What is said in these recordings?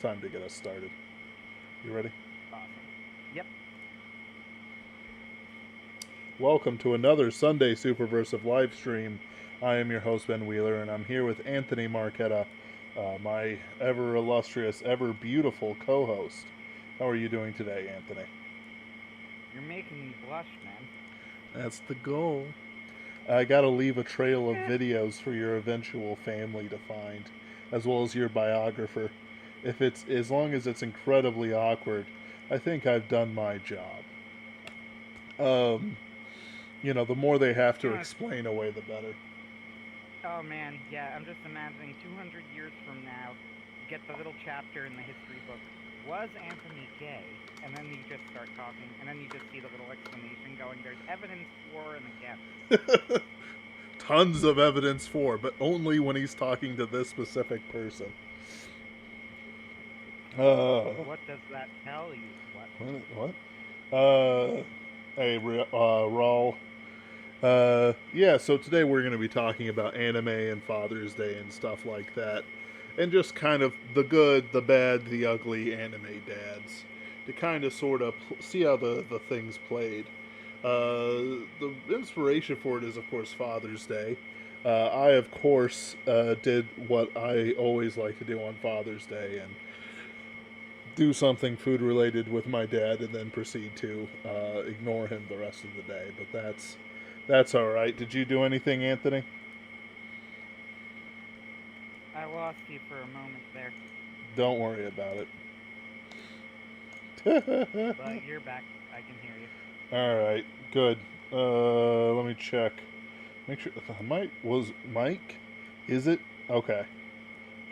Time to get us started. You ready? Awesome. Yep. Welcome to another Sunday Superversive live stream. I am your host, Ben Wheeler, and I'm here with Anthony Marquetta, my ever illustrious, ever beautiful co host. How are you doing today, Anthony? You're making me blush, man. That's the goal. I gotta leave a trail of Eh, videos for your eventual family to find, as well as your biographer. If it's as long as it's incredibly awkward, I think I've done my job. Um, the more they have to uh, explain away, the better. oh man, yeah. I'm just imagining 200 years from now, you get the little chapter in the history book. Was Anthony gay? And then you just start talking, and then you just see the little explanation going. There's evidence for and against. Tons of evidence for, but only when he's talking to this specific person. Uh, What does that tell you? What? what? Uh, hey, Raul. Yeah, so today we're going to be talking about anime and Father's Day and stuff like that. And just kind of the good, the bad, the ugly anime dads. To kind of sort of see how the things played. The inspiration for it is, of course, Father's Day. I, of course, did what I always like to do on Father's Day and do something food related with my dad, and then proceed to ignore him the rest of the day. But that's all right. Did you do anything, Anthony? I lost you for a moment there, Don't worry about it. but you're back. I can hear you. All right, good. Let me check. Make sure the mic was mic. Is it okay?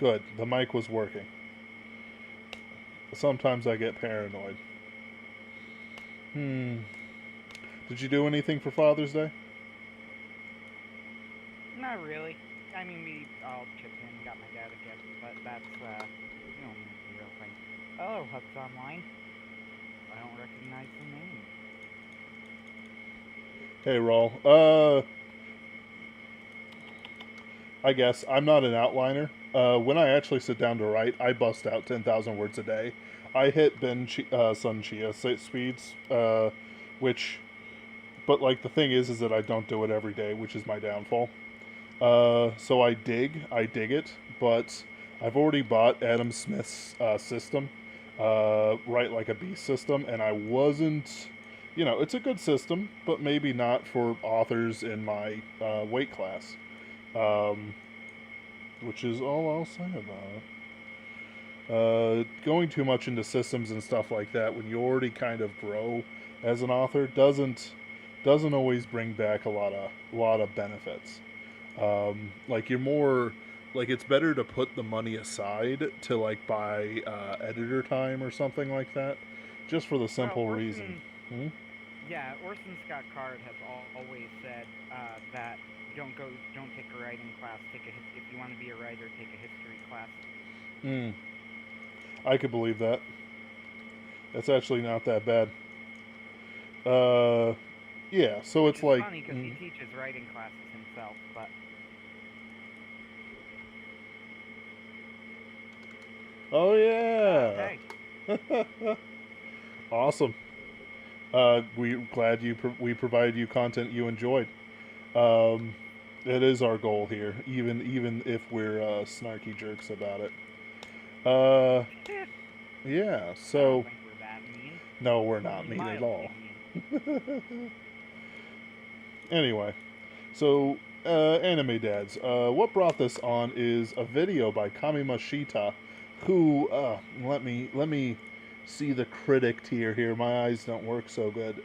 Good. The mic was working. Sometimes I get paranoid. Hmm. Did you do anything for Father's Day? Not really. I mean, we all chipped in, got my dad a gift, but that's, the real thing. Oh, Huck's online. I don't recognize the name. Hey, Raul. I guess I'm not an outliner. When I actually sit down to write, I bust out 10,000 words a day. I hit Sun Chia speeds, which, but like the thing is that I don't do it every day, which is my downfall. So I dig it, but I've already bought Adam Smith's system, Write Like a Beast system, and I wasn't, it's a good system, but maybe not for authors in my weight class, um, which is all I'll say about it. Going too much into systems and stuff like that when you already kind of grow as an author doesn't always bring back a lot of benefits. Like you're more like it's better to put the money aside to like buy editor time or something like that, just for the Well, simple reason. Hmm? Yeah, Orson Scott Card has always said that don't take a writing class. If you want to be a writer, take a history class. Mm, I could believe that. That's actually not that bad. Uh, yeah. So Which it's is like, funny because he teaches writing classes himself. But oh yeah, hey, awesome. We glad we provided you content you enjoyed. Um, it is our goal here, even if we're snarky jerks about it. Uh, yeah. I don't So think we're that mean. no, we're We're not mean at mildly all. mean. Anyway, so anime dads. What brought this on is a video by Kamimashita, who let me see the critic tier here. My eyes don't work so good.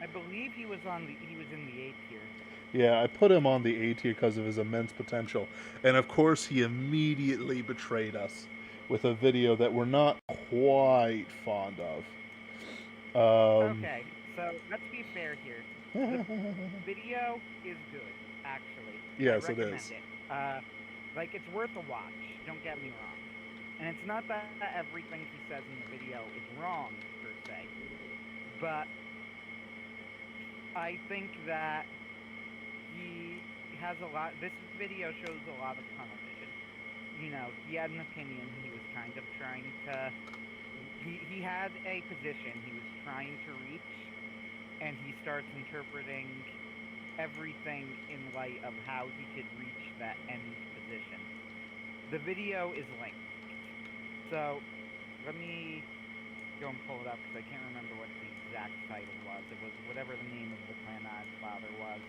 I believe he was in the A tier. Yeah, I put him on the A tier because of his immense potential. And of course, he immediately betrayed us with a video that we're not quite fond of. Okay, so let's be fair here. The video is good, actually. I Yes, it recommend is. it. Like it's worth a watch. Don't get me wrong. And it's not that everything he says in the video is wrong per se, but I think that he has a lot. This video shows a lot of tunnel vision. He had an opinion. He was kind of trying to. He had a position he was trying to reach, and he starts interpreting everything in light of how he could reach that end position. The video is linked, so let me go and pull it up because I can't remember what the exact title was. It was whatever the name of the Clanad father was.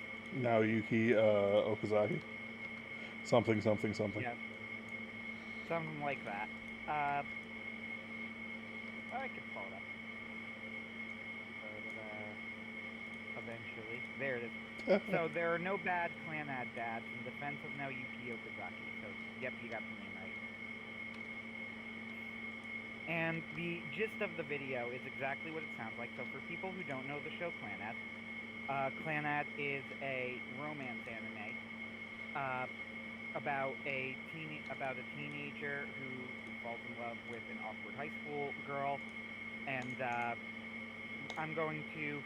Naoyuki Okazaki. Something, something, something. Yeah, something like that. Well, I could pull it up. Eventually. There it is. So there are no bad Clanad dads in defense of Naoyuki Okazaki. So, yep, you got the name right. And the gist of the video is exactly what it sounds like. So for people who don't know the show Clanad, Clanad is a romance anime about a teenager who falls in love with an awkward high school girl, and I'm going to.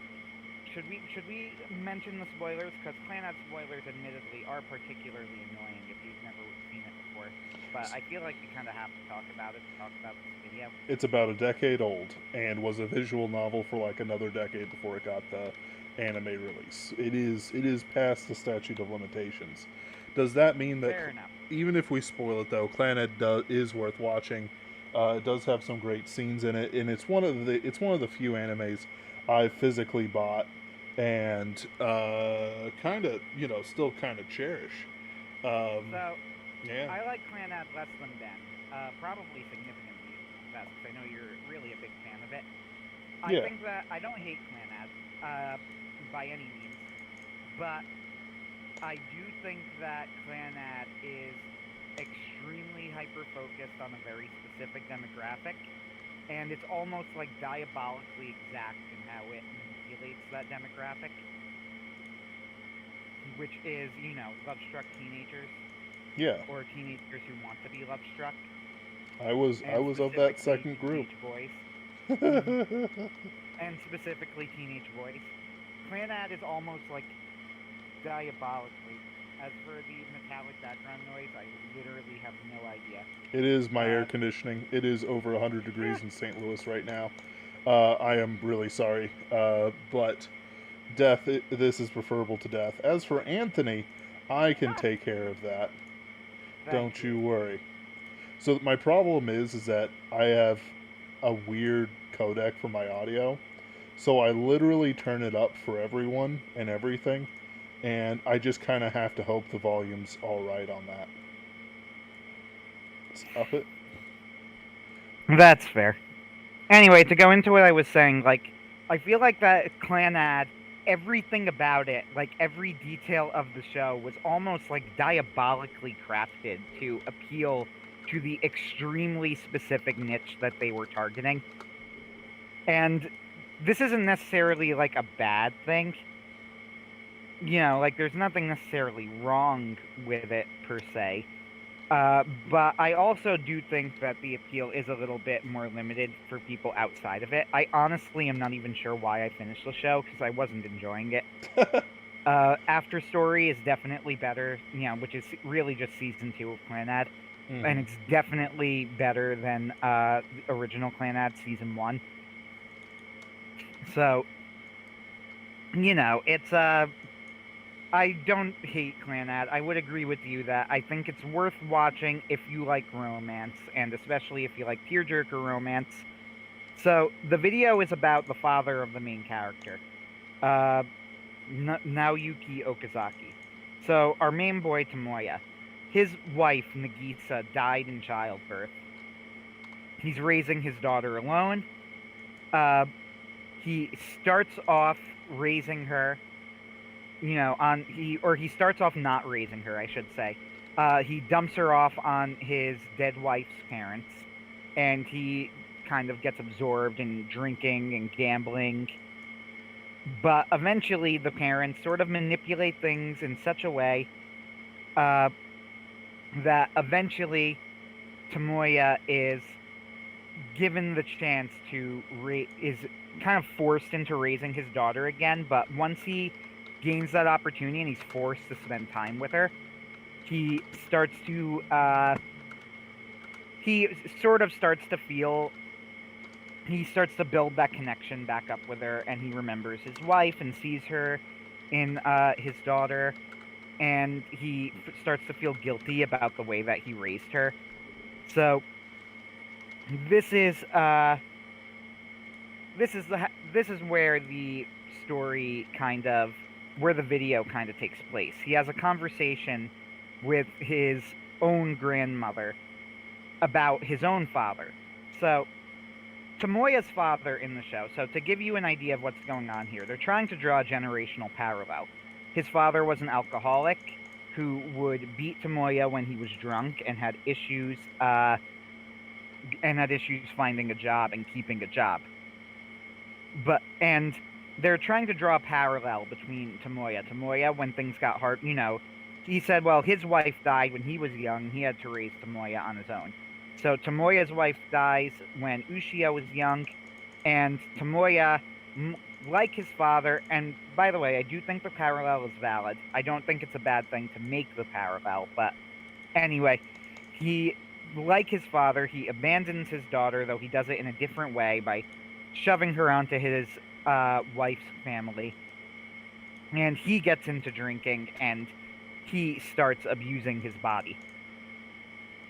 Should we mention the spoilers? Because Clanad spoilers, admittedly, are particularly annoying if you've never seen it before. But I feel like we kind of have to talk about it to talk about this video. It's about a decade old and was a visual novel for like another decade before it got the anime release. It is past the statute of limitations. Does that mean that Fair enough. even if we spoil it though, Clanad is worth watching. It does have some great scenes in it, and it's one of the few animes I physically bought and kind of still kind of cherish. So Yeah, I like Clanad less than Ben, probably significantly less. Because I know you're really a big fan of it. I yeah. think that I don't hate Clanad by any means, but I do think that Clanad is extremely hyper-focused on a very specific demographic, and it's almost like diabolically exact in how it manipulates that demographic, which is, love-struck teenagers, Yeah, or teenagers who want to be love-struck, I was and of that specifically second group. teenage boys, and specifically teenage boys. Clanad is almost like diabolically. As for the metallic background noise, I literally have no idea. It is my air conditioning. It is over 100 degrees in St. Louis right now. I am really sorry, but death. This is preferable to death. As for Anthony, I can take care of that. Don't you worry. So my problem is that I have a weird codec for my audio, so I literally turn it up for everyone and everything, and I just kind of have to hope the volume's all right on that. Let's up it. That's fair. Anyway, to go into what I was saying, I feel like that Clanad, everything about it, every detail of the show was almost diabolically crafted to appeal to the extremely specific niche that they were targeting. And this isn't necessarily a bad thing. There's nothing necessarily wrong with it per se. But I also do think that the appeal is a little bit more limited for people outside of it. I honestly am not even sure why I finished the show because I wasn't enjoying it. After Story is definitely better, which is really just season 2 of Clanad. Mm-hmm. And it's definitely better than the original Clanad season 1. So, it's I don't hate Clanad. I would agree with you that I think it's worth watching if you like romance, and especially if you like tearjerker romance. So, the video is about the father of the main character, Naoyuki Okazaki. So, our main boy, Tomoya, his wife, Nagisa, died in childbirth. He's raising his daughter alone. He starts off raising her he starts off not raising her, I should say. He dumps her off on his dead wife's parents, and he kind of gets absorbed in drinking and gambling. But eventually, the parents sort of manipulate things in such a way that eventually Tomoya is given the chance to is kind of forced into raising his daughter again. But once he gains that opportunity and he's forced to spend time with her, he starts to he sort of starts to feel, he starts to build that connection back up with her, and he remembers his wife and sees her in his daughter, and he starts to feel guilty about the way that he raised her. So this is this is where the story kind of, where the video kind of takes place. He has a conversation with his own grandmother about his own father. So Tomoya's father in the show, so to give you an idea of what's going on here, they're trying to draw a generational parallel. His father was an alcoholic who would beat Tomoya when he was drunk and had issues finding a job and keeping a job. And they're trying to draw a parallel between Tomoya. Tomoya, when things got hard, he said, well, his wife died when he was young. He had to raise Tomoya on his own. So Tomoya's wife dies when Ushio was young, and Tomoya, like his father, and by the way, I do think the parallel is valid. I don't think it's a bad thing to make the parallel, but anyway, he, like his father, he abandons his daughter, though he does it in a different way by shoving her onto his wife's family, and he gets into drinking, and he starts abusing his body.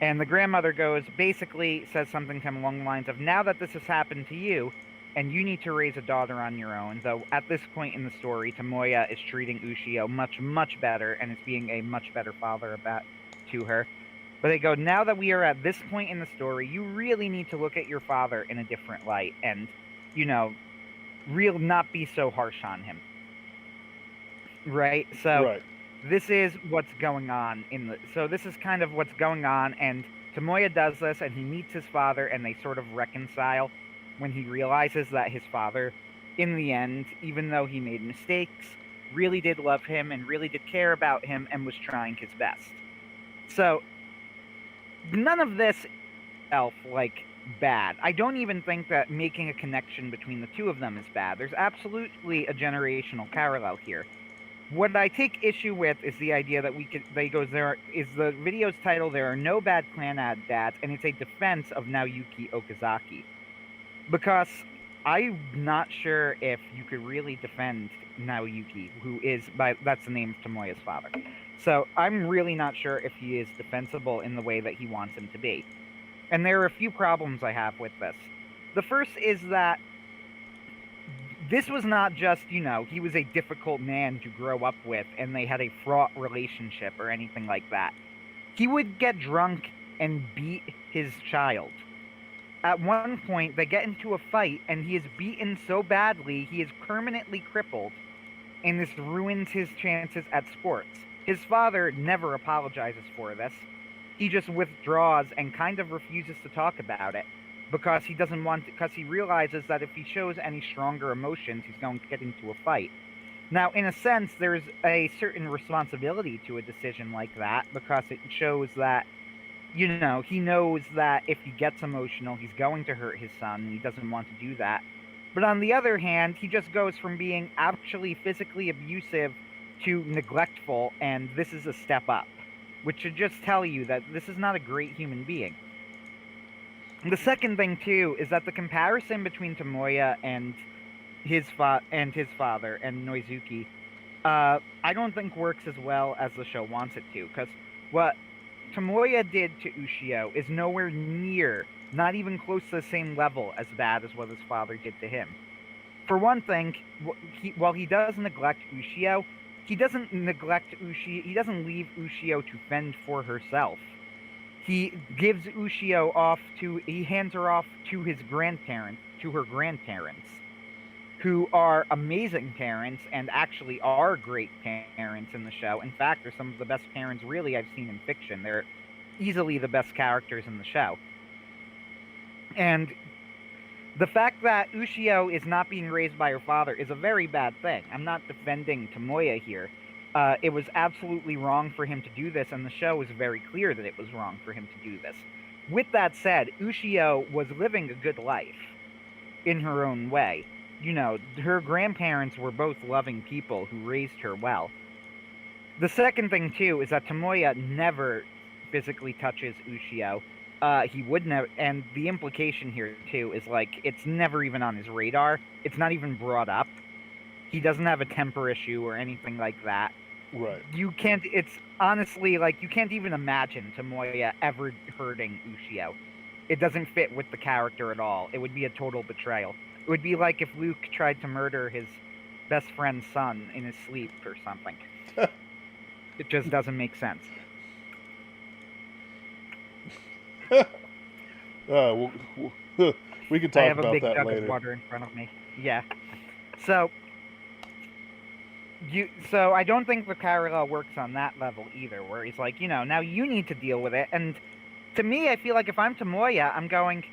And the grandmother basically says something along the lines of, now that this has happened to you, and you need to raise a daughter on your own, though at this point in the story, Tomoya is treating Ushio much, much better, and is being a much better father to her. But they go, now that we are at this point in the story, you really need to look at your father in a different light, and, not be so harsh on him. Right? So, Right. this is what's going on so this is kind of what's going on, and Tomoya does this, and he meets his father, and they sort of reconcile when he realizes that his father, in the end, even though he made mistakes, really did love him and really did care about him and was trying his best. So, none of this bad. I don't even think that making a connection between the two of them is bad. There's absolutely a generational parallel here. What I take issue with is the idea that the video's title, There Are No Bad Clan Dads, and it's a defense of Naoyuki Okazaki. Because I'm not sure if you could really defend Naoyuki, that's the name of Tomoya's father. So I'm really not sure if he is defensible in the way that he wants him to be. And there are a few problems I have with this. The first is that this was not just, he was a difficult man to grow up with and they had a fraught relationship or anything like that. He would get drunk and beat his child. At one point, they get into a fight and he is beaten so badly he is permanently crippled, and this ruins his chances at sports. His father never apologizes for this. He just withdraws and kind of refuses to talk about it, because he realizes that if he shows any stronger emotions, he's going to get into a fight. Now, in a sense, there's a certain responsibility to a decision like that, because it shows that, he knows that if he gets emotional, he's going to hurt his son, and he doesn't want to do that. But on the other hand, he just goes from being actually physically abusive to neglectful, and this is a step up, which should just tell you that this is not a great human being. The second thing, too, is that the comparison between Tomoya and his father and Noizuki, I don't think works as well as the show wants it to, because what Tomoya did to Ushio is nowhere near, not even close to the same level as bad as what his father did to him. For one thing, while he does neglect Ushio, he doesn't leave Ushio to fend for herself. He gives Ushio he hands her off to her grandparents, who are amazing parents and actually are great parents in the show. In fact, they're some of the best parents really I've seen in fiction. They're easily the best characters in the show. And the fact that Ushio is not being raised by her father is a very bad thing. I'm not defending Tomoya here. It was absolutely wrong for him to do this, and the show is very clear that it was wrong for him to do this. With that said, Ushio was living a good life in her own way. Her grandparents were both loving people who raised her well. The second thing, too, is that Tomoya never physically touches Ushio. he would never. And the implication here too is like it's never even on his radar. It's not even brought up. He doesn't have a temper issue or anything like that. Right. You can't. It's honestly like you can't even imagine Tomoya ever hurting Ushio. It doesn't fit with the character at all. It would be a total betrayal. It would be like if Luke tried to murder his best friend's son in his sleep or something. It just doesn't make sense. We can I talk have a about big that jug later. of water in front of me. Yeah. So so I don't think the parallel works on that level either, where he's like, now you need to deal with it. And to me, I feel like if I'm Tomoya, I'm going,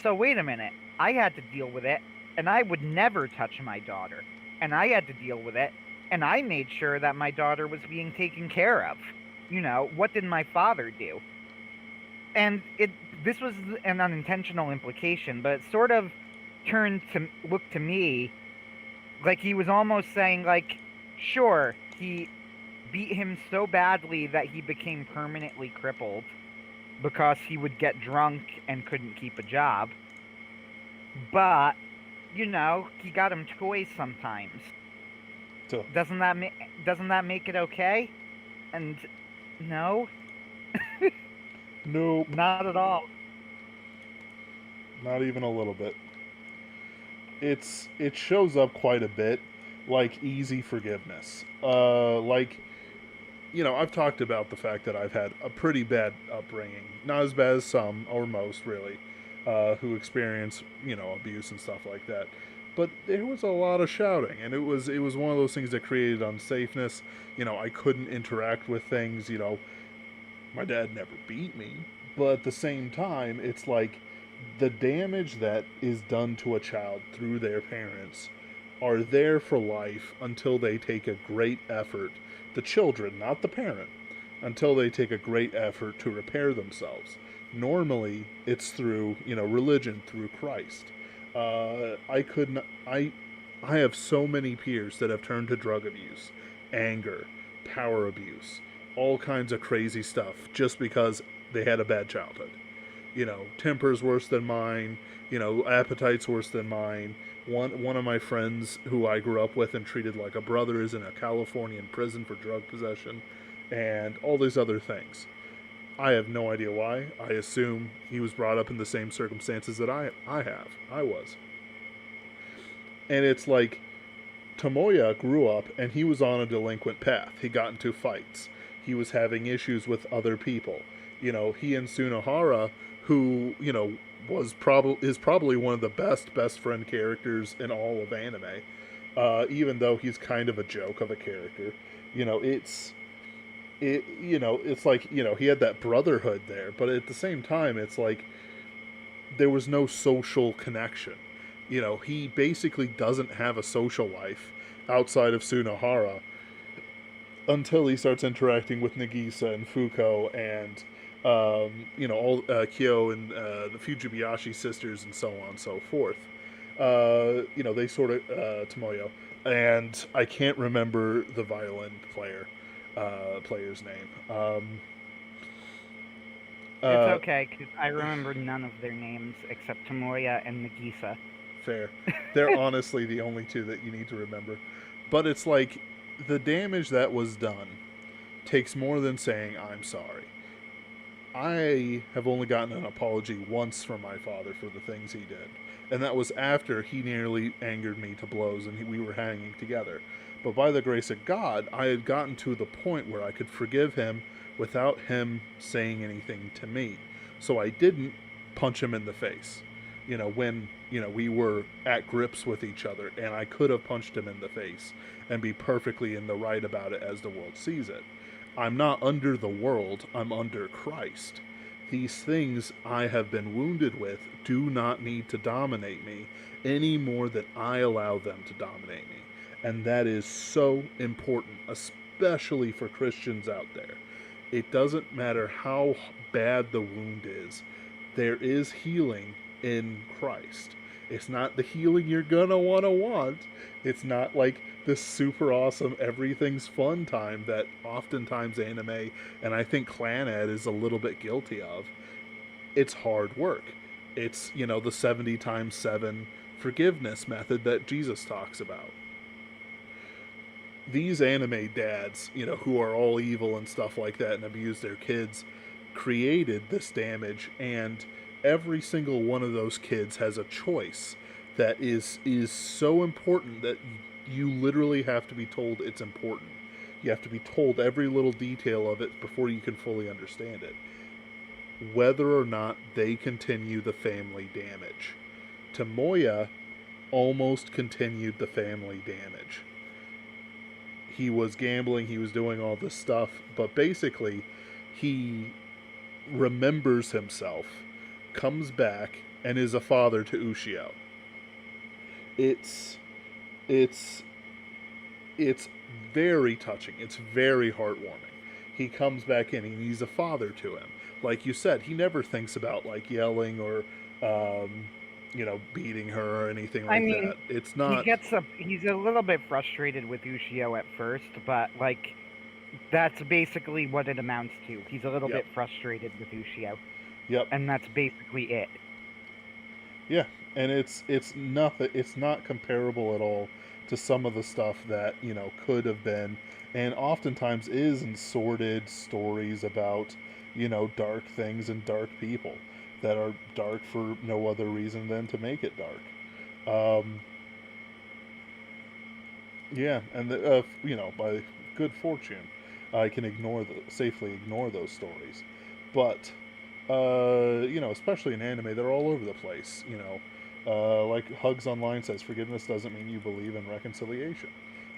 so wait a minute, I had to deal with it, and I would never touch my daughter, and I had to deal with it, and I made sure that my daughter was being taken care of. What did my father do? And this was an unintentional implication, but it sort of turned to look to me like he was almost saying, like, sure, he beat him so badly that he became permanently crippled because he would get drunk and couldn't keep a job. But, he got him toys sometimes. So, Doesn't that make it okay? And no, nope, not at all. not even a little bit. It shows up quite a bit, like easy forgiveness. I've talked about the fact that I've had a pretty bad upbringing, not as bad as some or most really, who experience abuse and stuff like that. But there was a lot of shouting, and it was one of those things that created unsafeness. I couldn't interact with things. My dad never beat me, but at the same time, it's like the damage that is done to a child through their parents are there for life until they take a great effort, the children, not the parent, until they take a great effort to repair themselves. Normally, it's through, religion, through Christ. I couldn't, I have so many peers that have turned to drug abuse, anger, power abuse, all kinds of crazy stuff just because they had a bad childhood. Temper's worse than mine, appetite's worse than mine. One of my friends who I grew up with and treated like a brother is in a Californian prison for drug possession and all these other things. I have no idea why. I assume he was brought up in the same circumstances that I was. And it's like Tomoya grew up and he was on a delinquent path. He got into fights. He was having issues with other people. He and Sunahara, who, is probably one of the best friend characters in all of anime. Even though he's kind of a joke of a character. It's like, he had that brotherhood there, but at the same time, it's like there was no social connection. He basically doesn't have a social life outside of Sunahara until he starts interacting with Nagisa and Fuko and all Kyo and the Fujibayashi sisters and so on and so forth. They sort of Tomoyo, and I can't remember the violin player's name. It's okay, because I remember none of their names except Tomoya and Nagisa. Fair. They're honestly the only two that you need to remember. But it's like the damage that was done takes more than saying I'm sorry. I have only gotten an apology once from my father for the things he did. And that was after he nearly angered me to blows and we were hanging together. But by the grace of God, I had gotten to the point where I could forgive him without him saying anything to me. So I didn't punch him in the face. When, we were at grips with each other, and I could have punched him in the face and be perfectly in the right about it as the world sees it. I'm not under the world, I'm under Christ. These things I have been wounded with do not need to dominate me any more than I allow them to dominate me. And that is so important, especially for Christians out there. It doesn't matter how bad the wound is, there is healing in Christ. It's not the healing you're gonna want. It's not like this super awesome everything's fun time that oftentimes anime and I think Clan Ed is a little bit guilty of. it's hard work. It's, the 70 times 7 forgiveness method that Jesus talks about. These anime dads, who are all evil and stuff like that and abuse their kids, created this damage, and every single one of those kids has a choice that is so important that you literally have to be told it's important. You have to be told every little detail of it before you can fully understand it. Whether or not they continue the family damage. Tomoya almost continued the family damage. He was gambling, he was doing all this stuff, but basically, he remembers himself, comes back, and is a father to Ushio. It's it's very touching. It's very heartwarming. He comes back in and he's a father to him. Like you said, he never thinks about like yelling or beating her or anything I like mean, that. It's not. he's a little bit frustrated with Ushio at first, but like that's basically what it amounts to. He's a little Yep. bit frustrated with Ushio. Yep. And that's basically it. Yeah, and it's nothing. It's not comparable at all to some of the stuff that could have been, and oftentimes is in sordid stories about dark things and dark people that are dark for no other reason than to make it dark. Yeah, and by good fortune, I can safely ignore those stories, but especially in anime, they're all over the place. Like Hugs Online says, forgiveness doesn't mean you believe in reconciliation.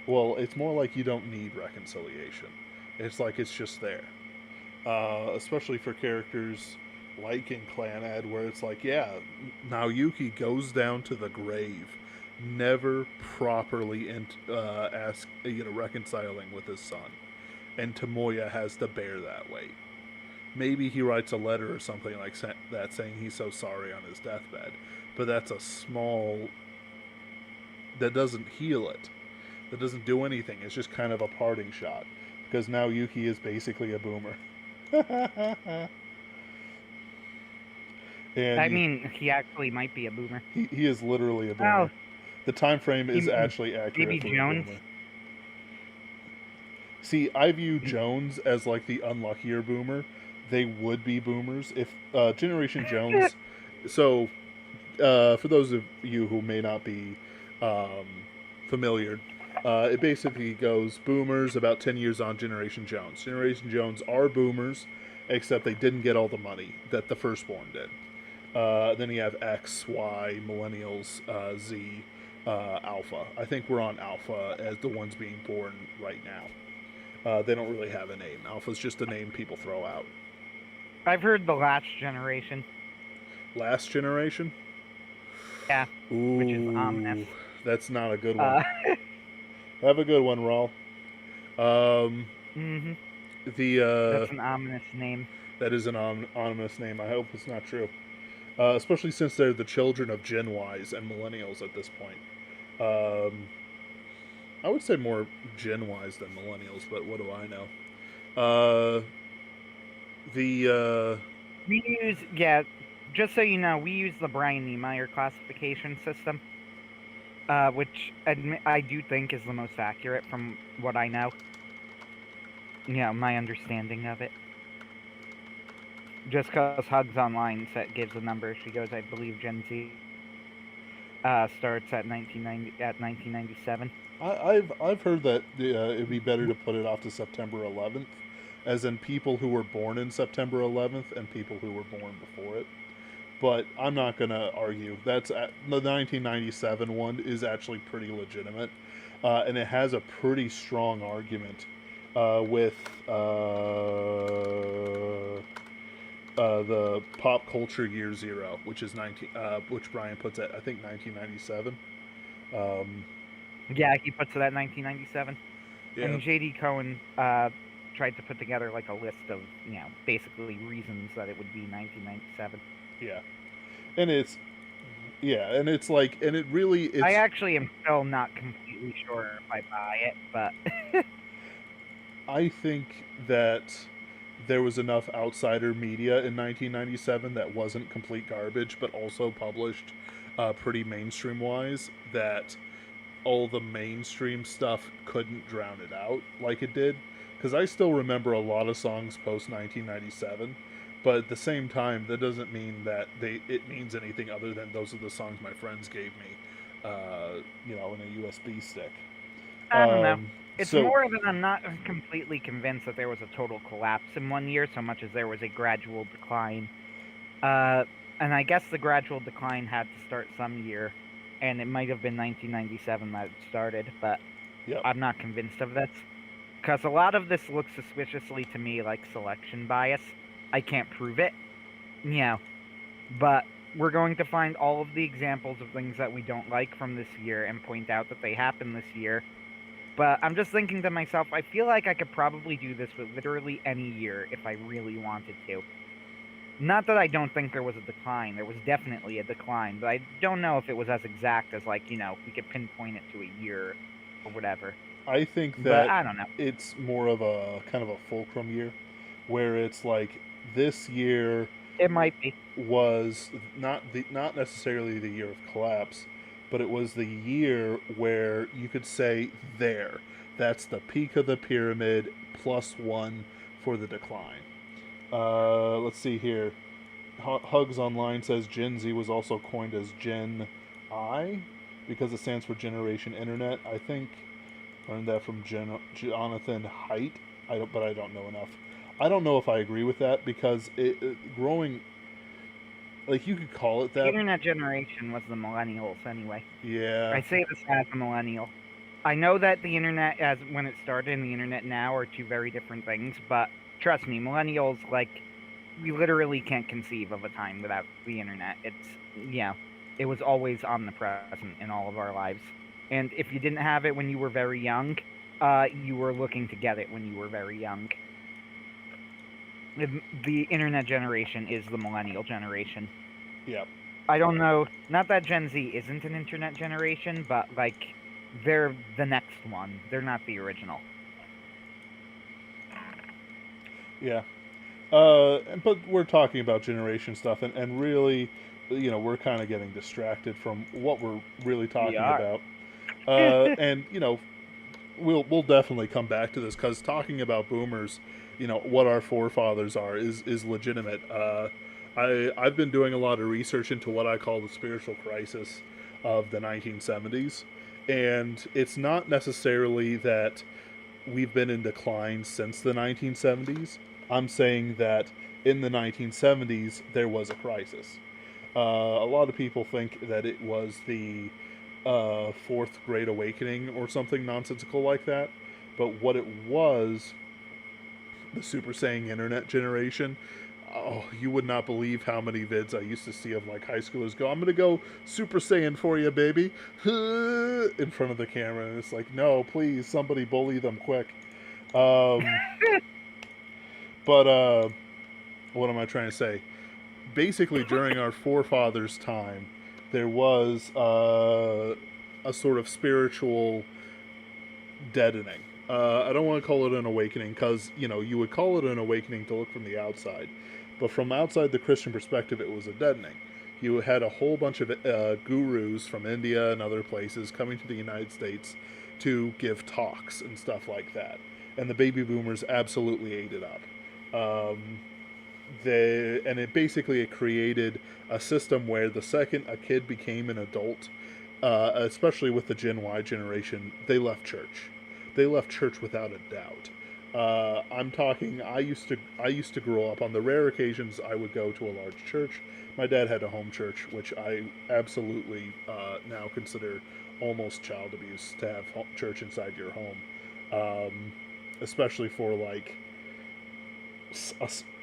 Well, it's more like you don't need reconciliation. It's like it's just there. Especially for characters like in Clanad, where it's like, yeah, Naoyuki goes down to the grave, never properly reconciling with his son, and Tomoya has to bear that weight. Maybe he writes a letter or something like that saying he's so sorry on his deathbed, but that's a small. That doesn't heal it. That doesn't do anything. It's just kind of a parting shot, because now Yuki is basically a boomer. And I mean, he actually might be a boomer. he is literally a boomer. Oh, The time frame is actually accurate maybe for Jones. a boomer. See, I view Jones as like the unluckier boomer. They would be boomers if Generation Jones. So, for those of you who may not be um, familiar, it basically goes boomers about 10 years on Generation Jones. Generation Jones are boomers, except they didn't get all the money that the firstborn did. Then you have X, Y, Millennials, Z, Alpha. I think we're on Alpha as the ones being born right now. They don't really have a name. Alpha's just a name people throw out. I've heard the last generation. Last generation? Yeah. Ooh, which is ominous. That's not a good one. Have a good one, Raul. Mm-hmm. That's an ominous name. That is an ominous name. I hope it's not true. Especially since they're the children of Gen Ys and Millennials at this point. I would say more Gen Ys than Millennials, but what do I know? We use, just so you know, we use the Brian Niemeyer classification system, which I do think is the most accurate from what I know. My understanding of it. Just because Hugs Online gives a number, she goes, I believe Gen Z starts at 1997. I've heard that it'd be better to put it off to September 11th, as in people who were born in September 11th and people who were born before it. But I'm not gonna argue. That's the 1997 one is actually pretty legitimate, and it has a pretty strong argument with the pop culture year zero, which is which Brian puts at I think 1997. Yeah, he puts it at 1997. Yeah. And J.D. Cohen tried to put together like a list of basically reasons that it would be 1997. Yeah, and it's like, and it really is. I actually am still not completely sure if I buy it, but I think that there was enough outsider media in 1997 that wasn't complete garbage, but also published pretty mainstream wise, that all the mainstream stuff couldn't drown it out like it did. Because I still remember a lot of songs post 1997, but at the same time, that doesn't mean that it means anything other than those are the songs my friends gave me, in a USB stick. I don't know. Um, It's so more that I'm not completely convinced that there was a total collapse in one year, so much as there was a gradual decline. Uh, and I guess the gradual decline had to start some year, and it might have been 1997 that it started, but yeah, I'm not convinced of this. Because a lot of this looks suspiciously to me like selection bias. I can't prove it, but we're going to find all of the examples of things that we don't like from this year and point out that they happened this year. But I'm just thinking to myself, I feel like I could probably do this with literally any year if I really wanted to. Not that I don't think there was a decline. There was definitely a decline, but I don't know if it was as exact as, like, we could pinpoint it to a year or whatever. I think But that I don't know. it's more of a kind of a fulcrum year, where it's like this year It might be. was not necessarily the year of collapse, but it was the year where you could say that's the peak of the pyramid plus one for the decline. Let's see here. Hugs Online says Gen Z was also coined as Gen I because it stands for Generation Internet. I think learned that from Jonathan Haidt. But I don't know enough. I don't know if I agree with that because growing, like you could call it The that. internet generation was the millennials anyway. Yeah, I say this as a millennial. I know that the internet, as when it started and the internet now, are two very different things, but trust me, millennials, like, we literally can't conceive of a time without the internet. It was always omnipresent in all of our lives. And if you didn't have it when you were very young, you were looking to get it when you were very young. The internet generation is the millennial generation. yeah, I don't know, not that Gen Z isn't an internet generation, but, like, they're the next one. They're not the original. yeah. But we're talking about generation stuff, and really, we're kind of getting distracted from what we're really We talking are. about. And we'll definitely come back to this because talking about boomers, what our forefathers are is legitimate. I've been doing a lot of research into what I call the spiritual crisis of the 1970s, and it's not necessarily that we've been in decline since the 1970s. I'm saying that in the 1970s there was a crisis. A lot of people think that it was the Fourth Great Awakening or something nonsensical like that, but what it was, the Super Saiyan Internet generation. Oh, you would not believe how many vids I used to see of like high schoolers go, "I'm gonna go Super Saiyan for you, baby," in front of the camera, and it's like, no, please, somebody bully them quick. Um, but what am I trying to say? Basically, during our forefathers' time, there was a sort of spiritual deadening. I don't want to call it an awakening because you would call it an awakening to look from the outside, but from outside the Christian perspective, it was a deadening. You had a whole bunch of gurus from India and other places coming to the United States to give talks and stuff like that, and the baby boomers absolutely ate it up. Um, and it created a system where the second a kid became an adult, especially with the Gen Y generation, they left church. They left church without a doubt. I'm talking. I used to grow up on the rare occasions I would go to a large church. My dad had a home church, which I absolutely now consider almost child abuse to have church inside your home, especially for like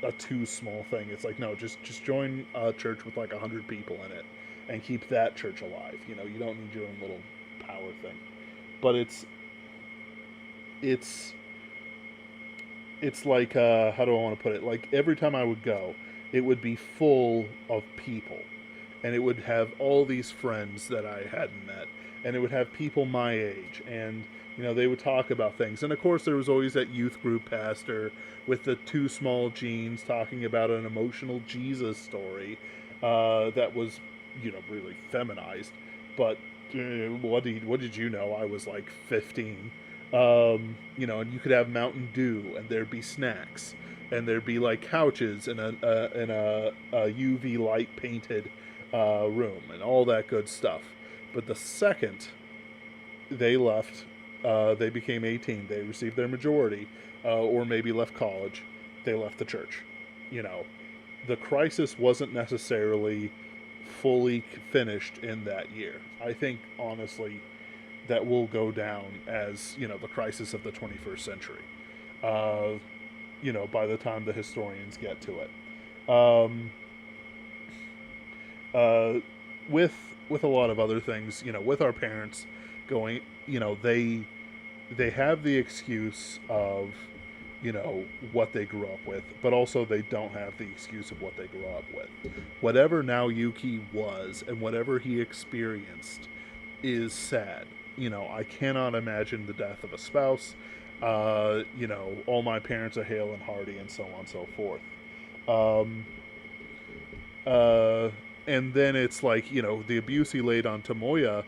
a too small thing. It's like, no, just join a church with like 100 people in it, and keep that church alive. You don't need your own little power thing. But it's it's like how do I want to put it? Like every time I would go, it would be full of people, and it would have all these friends that I hadn't met, and it would have people my age, and they would talk about things. And of course, there was always that youth group pastor with the two small jeans talking about an emotional Jesus story that was, really feminized. But what did you know? I was like 15. And you could have Mountain Dew, and there'd be snacks, and there'd be like couches in a UV light painted room, and all that good stuff. But the second they left, they became 18, they received their majority, or maybe left college, they left the church. You know, the crisis wasn't necessarily fully finished in that year. I think, honestly, that will go down as, the crisis of the 21st century, uh, by the time the historians get to it. Um, uh, with a lot of other things, with our parents going, they have the excuse of, what they grew up with, but also they don't have the excuse of what they grew up with. Whatever Naoyuki was and whatever he experienced is sad. I cannot imagine the death of a spouse. All my parents are hale and hearty, and so on and so forth. Um, uh, and then it's like, the abuse he laid on Tomoya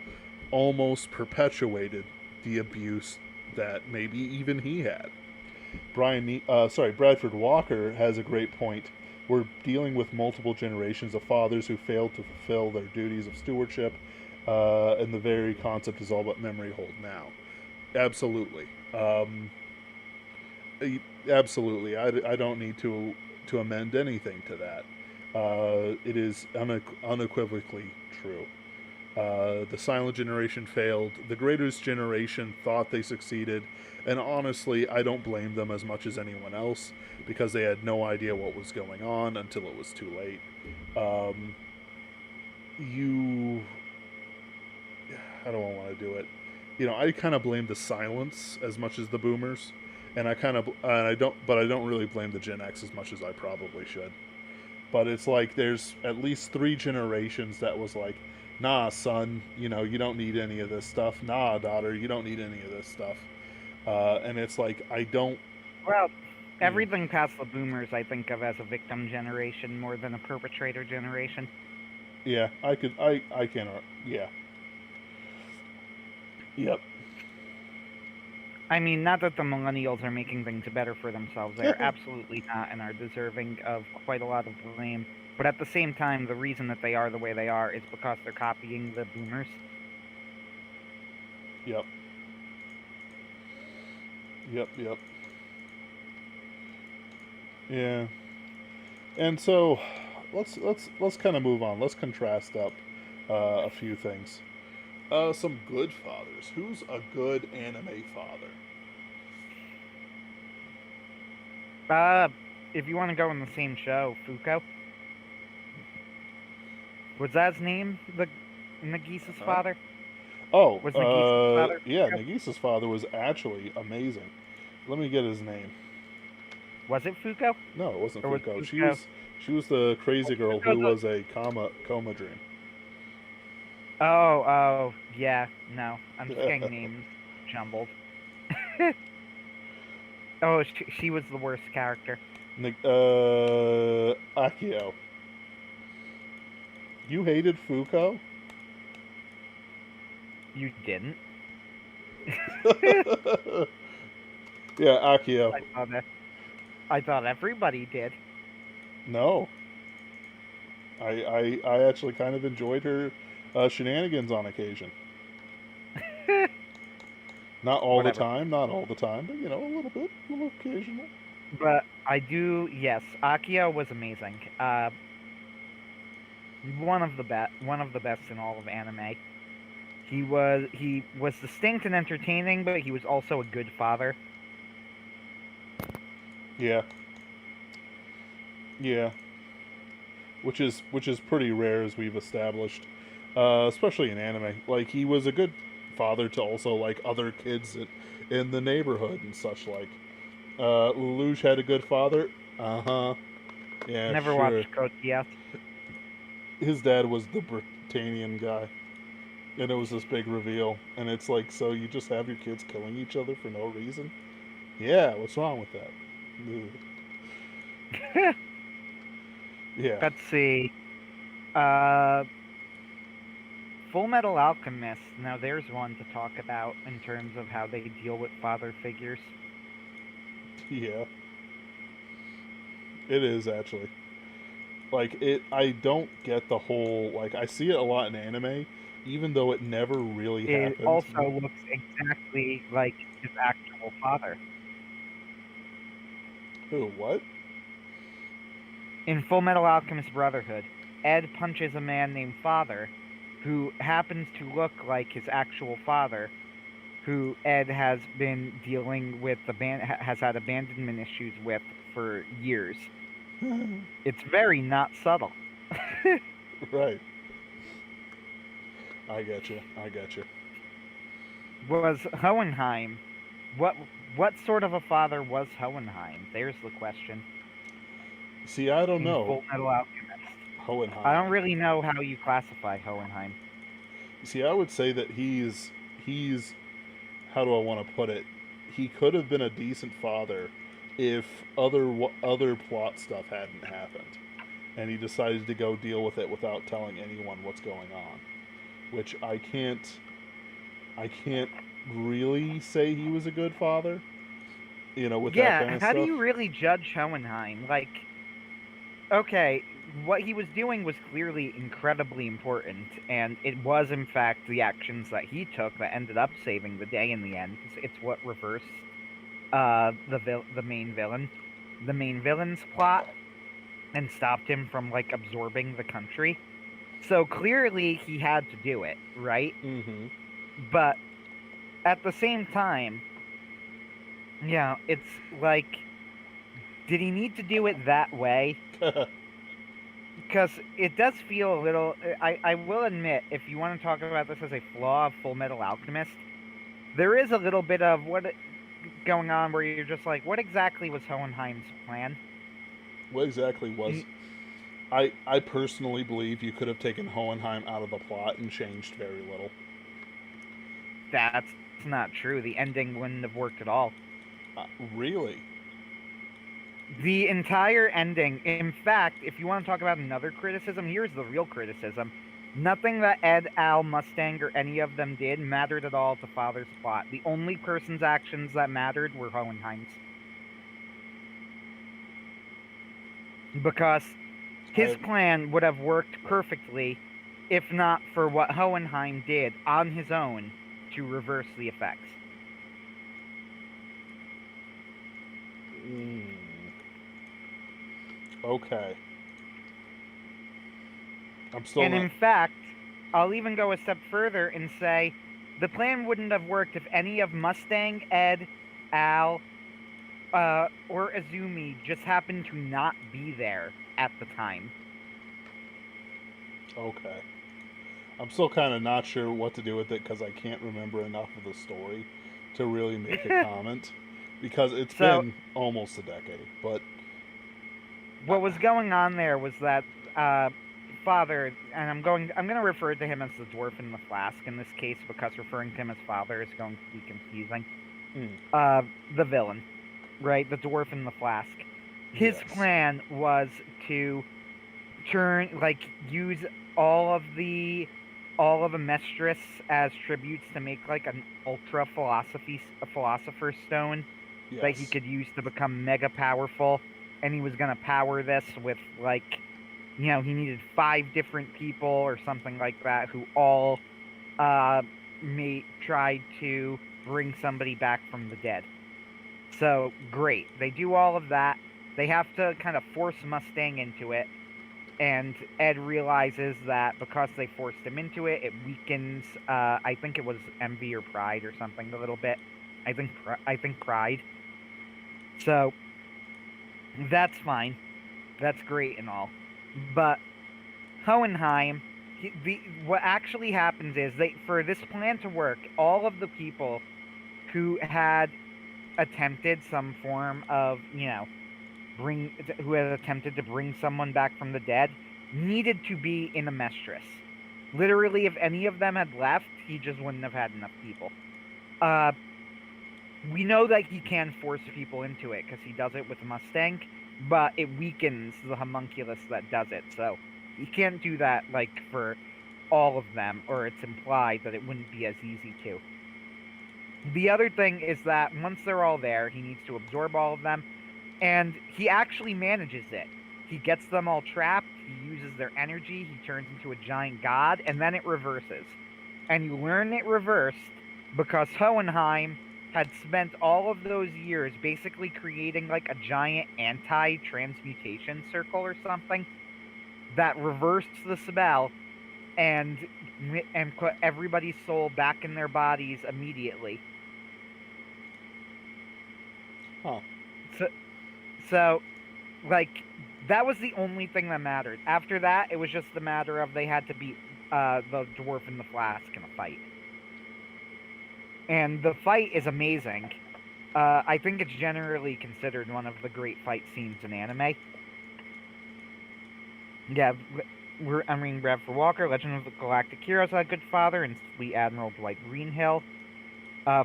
almost perpetuated the abuse that maybe even he had. Bradford Walker has a great point. We're dealing with multiple generations of fathers who failed to fulfill their duties of stewardship, and the very concept is all but memory hold now. Absolutely. Absolutely. I don't need to amend anything to that. It is unequivocally true. The silent generation failed. The greatest generation thought they succeeded. And honestly, I don't blame them as much as anyone else, because they had no idea what was going on until it was too late. Um, you. I don't want to do it. I kind of blame the silence as much as the boomers. And I don't really blame the Gen X as much as I probably should. But it's like there's at least 3 generations that was like, nah, son, you don't need any of this stuff. Nah, daughter, you don't need any of this stuff. And it's like, I don't. Well, Mm, everything past the boomers I think of as a victim generation more than a perpetrator generation. yeah, I can, yeah. Yep. I mean, not that the millennials are making things better for themselves. They are absolutely not and are deserving of quite a lot of blame. But at the same time, the reason that they are the way they are is because they're copying the boomers. Yep. Yep. Yep. Yeah. And so, let's kind of move on. Let's contrast up a few things. Some good fathers. Who's a good anime father? Uh, if you want to go in the same show, Fuko. Was that his name? The Nagisa's Huh? father? Oh, Was Nagisa's father yeah, Fuko? Nagisa's father was actually amazing. Let me get his name. Was it Fuko? No, it wasn't Or was Fuko. Fuko? She was the Oh, crazy girl Fuko who the... was a coma dream. Oh, yeah. No, I'm just getting names jumbled. Oh, she was the worst character. Akio. You hated Fuko? You didn't. Yeah, Akio. I thought that. I thought everybody did. No, I actually kind of enjoyed her shenanigans on occasion. Not all the Whatever. time, not all the time, but a little bit, a little occasional. But I do. Yes, Akio was amazing. One of the best in all of anime. He was distinct and entertaining, but he was also a good father. Yeah, yeah, which is pretty rare, as we've established, especially in anime. Like, he was a good father to also like other kids in the neighborhood and such like. Lelouch had a good father. Uh huh. Yeah, Never sure. watched Code Geass. his dad was the Britannian guy, and it was this big reveal. And it's like, so you just have your kids killing each other for no reason? Yeah, what's wrong with that? Yeah. Let's see. Uh, Full Metal Alchemist. Now there's one to talk about in terms of how they deal with father figures. Yeah, it is actually. Like it I don't get the whole, like, I see it a lot in anime even though it never really It happened. also looks exactly like his actual father. Who, what? In Full Metal Alchemist Brotherhood, Ed punches a man named Father, who happens to look like his actual father, who Ed has been dealing with has had abandonment issues with for years. It's very not subtle. Right. I get you. I get you. Was Hohenheim what sort of a father was Hohenheim? There's the question. See, I don't In know. Full Metal Alchemist, I don't Hohenheim. really know how you classify Hohenheim. See, I would say that he's how do I want to put it? He could have been a decent father if other plot stuff hadn't happened, and he decided to go deal with it without telling anyone what's going on. Which I can't really say he was a good father, with that kind Yeah, of how do stuff. you really judge Hohenheim? Like, okay, what he was doing was clearly incredibly important, and it was in fact the actions that he took that ended up saving the day in the end. It's what reversed the main villain's plot, and stopped him from like absorbing the country. So clearly he had to do it, right? Mm-hmm. But at the same time, yeah, it's like, did he need to do it that way? Because it does feel a little. I will admit, if you want to talk about this as a flaw of Full Metal Alchemist, there is a little bit of what going on where you're just like, what exactly was Hohenheim's plan? What exactly was? I personally believe you could have taken Hohenheim out of the plot and changed very little. That's not true. The ending wouldn't have worked at all. Really? The entire ending, in fact, if you want to talk about another criticism, here's the real criticism. Nothing that Ed, Al, Mustang, or any of them did mattered at all to Father's plot. The only person's actions that mattered were Hohenheim's. Because his plan would have worked perfectly if not for what Hohenheim did on his own to reverse the effects. Okay. I'm still And not. in fact, I'll even go a step further and say the plan wouldn't have worked if any of Mustang, Ed, Al, or Azumi just happened to not be there at the time. Okay. I'm still kind of not sure what to do with it because I can't remember enough of the story to really make a comment because it's been almost a decade. But what was going on there was that father, and I'm going to refer to him as the dwarf in the flask in this case because referring to him as father is going to be confusing. The villain, right? The dwarf in the flask. His plan was to use all of Amestris as tributes to make like an ultra philosopher's stone that he could use to become mega powerful, and he was gonna power this with he needed 5 different people or something like that who all tried to bring somebody back from the dead. So great, they do all of that. They have to kind of force Mustang into it. And Ed realizes that because they forced him into it, it weakens. I think it was envy or pride or something a little bit. I think pride. So that's fine. That's great and all. But Hohenheim, what actually happens is for this plan to work, all of the people who had attempted some form of who had attempted to bring someone back from the dead needed to be in a mistress. Literally, if any of them had left, he just wouldn't have had enough people. We know that he can force people into it because he does it with Mustang, but it weakens the homunculus that does it. So he can't do that like for all of them, or it's implied that it wouldn't be as easy to. The other thing is that once they're all there, he needs to absorb all of them, and he actually manages it. He gets them all trapped, he uses their energy, he turns into a giant god, and then it reverses. And you learn it reversed because Hohenheim had spent all of those years basically creating like a giant anti-transmutation circle or something that reversed the spell and put everybody's soul back in their bodies immediately. Huh. So, like, that was the only thing that mattered. After that, it was just the matter of they had to beat the dwarf in the flask in a fight. And the fight is amazing. I think it's generally considered one of the great fight scenes in anime. Yeah, I'm reading Bradford Walker, Legend of the Galactic Heroes, had a good father, and Fleet Admiral Dwight Greenhill,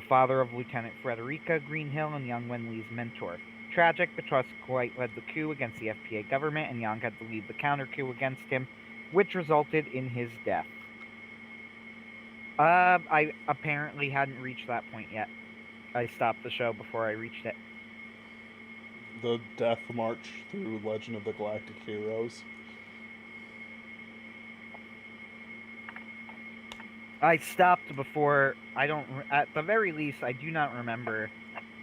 father of Lieutenant Frederica Greenhill and young Wenli's mentor. Tragic because Dwight led the coup against the FPA government, and Young had to lead the counter coup against him, which resulted in his death. I apparently hadn't reached that point yet. I stopped the show before I reached it. The death march through Legend of the Galactic Heroes. I stopped before. I don't. At the very least, I do not remember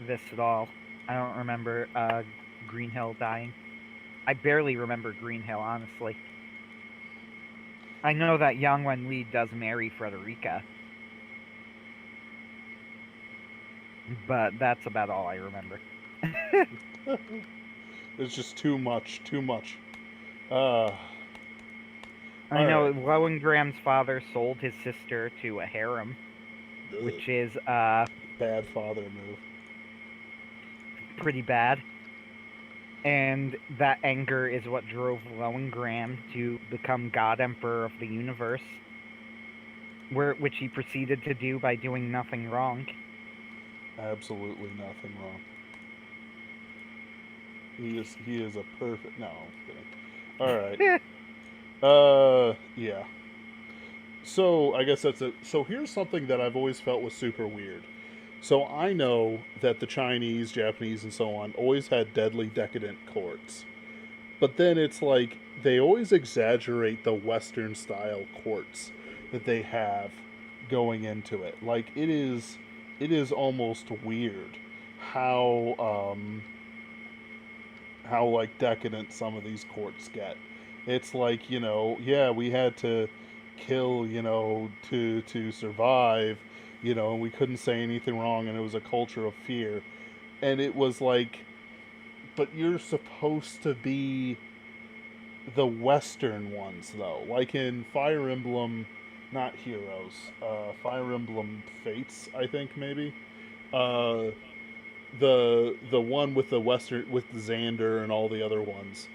this at all. I don't remember Greenhill dying. I barely remember Greenhill, honestly. I know that Yang Wen-li does marry Frederica, but that's about all I remember. It's just too much. I know right. Lohengram's father sold his sister to a harem, which is bad father move. Pretty bad. And that anger is what drove Lowengram to become God Emperor of the universe, which he proceeded to do by doing nothing wrong. Absolutely nothing wrong. He is a perfect. No, I'm kidding. All right. Yeah. So I guess that's it. So here's something that I've always felt was super weird. So I know that the Chinese, Japanese, and so on always had deadly decadent courts. But then it's like they always exaggerate the Western style courts that they have going into it. Like it is almost weird how how like decadent some of these courts get. It's like, yeah, we had to kill, to survive, and we couldn't say anything wrong, and it was a culture of fear. And it was like, but you're supposed to be the Western ones, though. Like in Fire Emblem, not Heroes, Fire Emblem Fates, I think maybe. Uh, the one with the Western with Xander and all the other ones.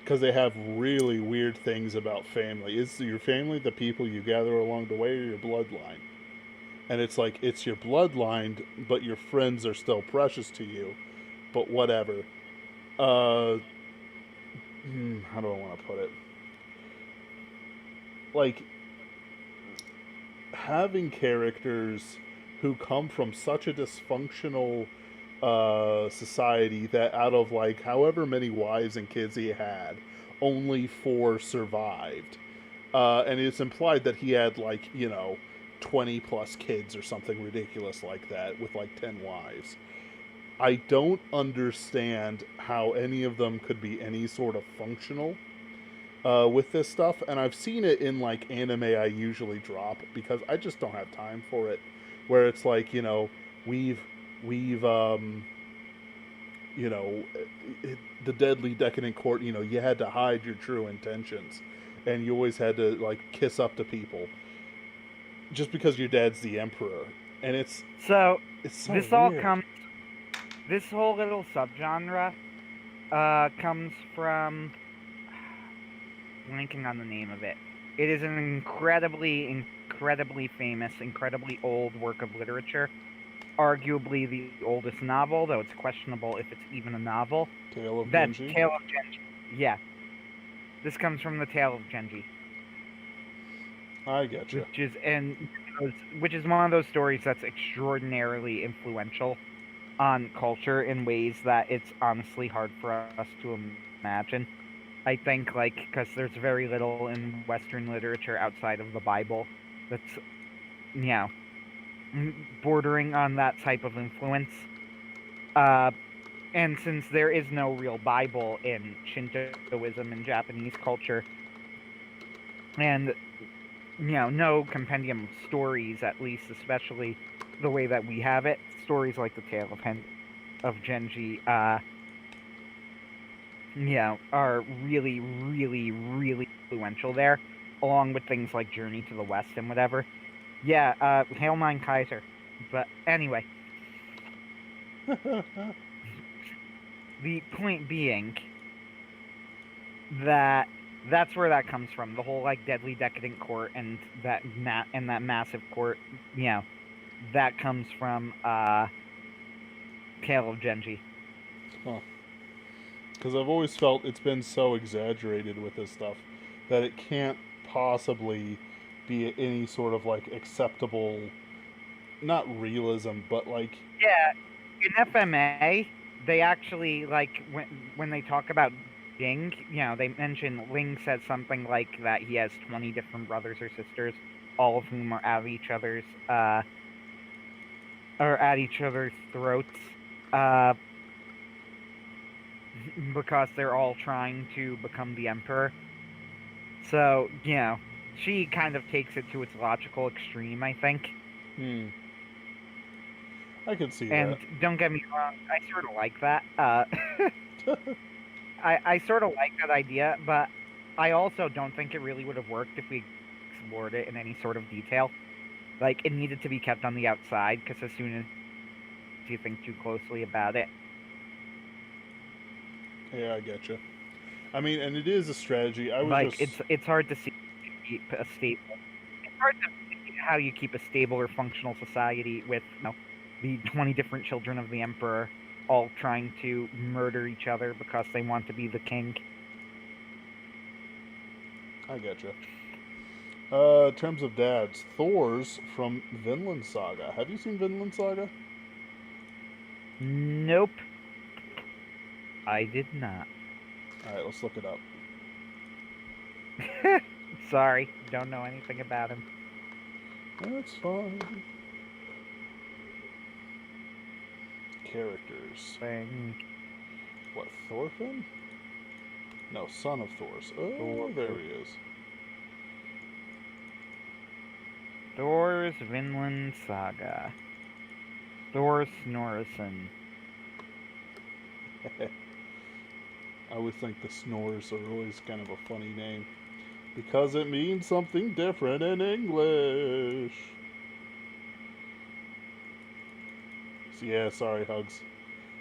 Because they have really weird things about family. Is your family the people you gather along the way, or your bloodline? And it's like it's your bloodline, but your friends are still precious to you. But whatever. Uh, how do I want to put it? Like having characters who come from such a dysfunctional society that out of like however many wives and kids he had, only four survived. And it's implied that he had like, 20 plus kids or something ridiculous like that with like 10 wives. I don't understand how any of them could be any sort of functional with this stuff, and I've seen it in like anime I usually drop because I just don't have time for it. Where it's like, we've we've you know the deadly decadent court. You had to hide your true intentions, and you always had to like kiss up to people just because your dad's the emperor, and it's so so this weird. all comes. This whole little subgenre comes from blanking on the name of it. It is an incredibly famous, incredibly old work of literature. Arguably the oldest novel, though it's questionable if it's even a novel. Tale of That's Genji? Tale of Genji. Yeah. This comes from the Tale of Genji. I getcha. Which is one of those stories that's extraordinarily influential on culture in ways that it's honestly hard for us to imagine. I think, like, because there's very little in Western literature outside of the Bible that's, you know, bordering on that type of influence. And since there is no real Bible in Shintoism and Japanese culture, and no compendium of stories, at least, especially the way that we have it, stories like the Tale of Genji, are really, really, really influential there, along with things like Journey to the West and whatever. Yeah, Hail Mein Kaiser. But anyway, the point being that that's where that comes from. The whole like deadly decadent court and that massive court, that comes from Tale of Genji. Huh. Because I've always felt it's been so exaggerated with this stuff that it can't possibly be any sort of like acceptable, not realism, but like Yeah, in FMA, they actually like when they talk about Jing, they mention Ling says something like that he has 20 different brothers or sisters, all of whom are at each other's throats, because they're all trying to become the emperor. So, she kind of takes it to its logical extreme, I think. I could see And that. don't get me wrong, I sort of like that. I sort of like that idea, but I also don't think it really would have worked if we explored it in any sort of detail. Like, it needed to be kept on the outside, because as soon as you think too closely about it. Yeah, I getcha. I mean, and it is a strategy. I was Like, just it's hard to see a stable. It's hard to see how you keep a stable or functional society with, the 20 different children of the emperor all trying to murder each other because they want to be the king. I getcha. In terms of dads, Thor's from Vinland Saga. Have you seen Vinland Saga? Nope. I did not. Alright, let's look it up. Sorry, don't know anything about him. That's fine. Characters. What, Thorfinn? No, son of Thor's. Oh, there he is. Thor's Vinland Saga. Thor Snorrisson. I always think the snores are always kind of a funny name. Because it means something different in English. So yeah, sorry, Hugs.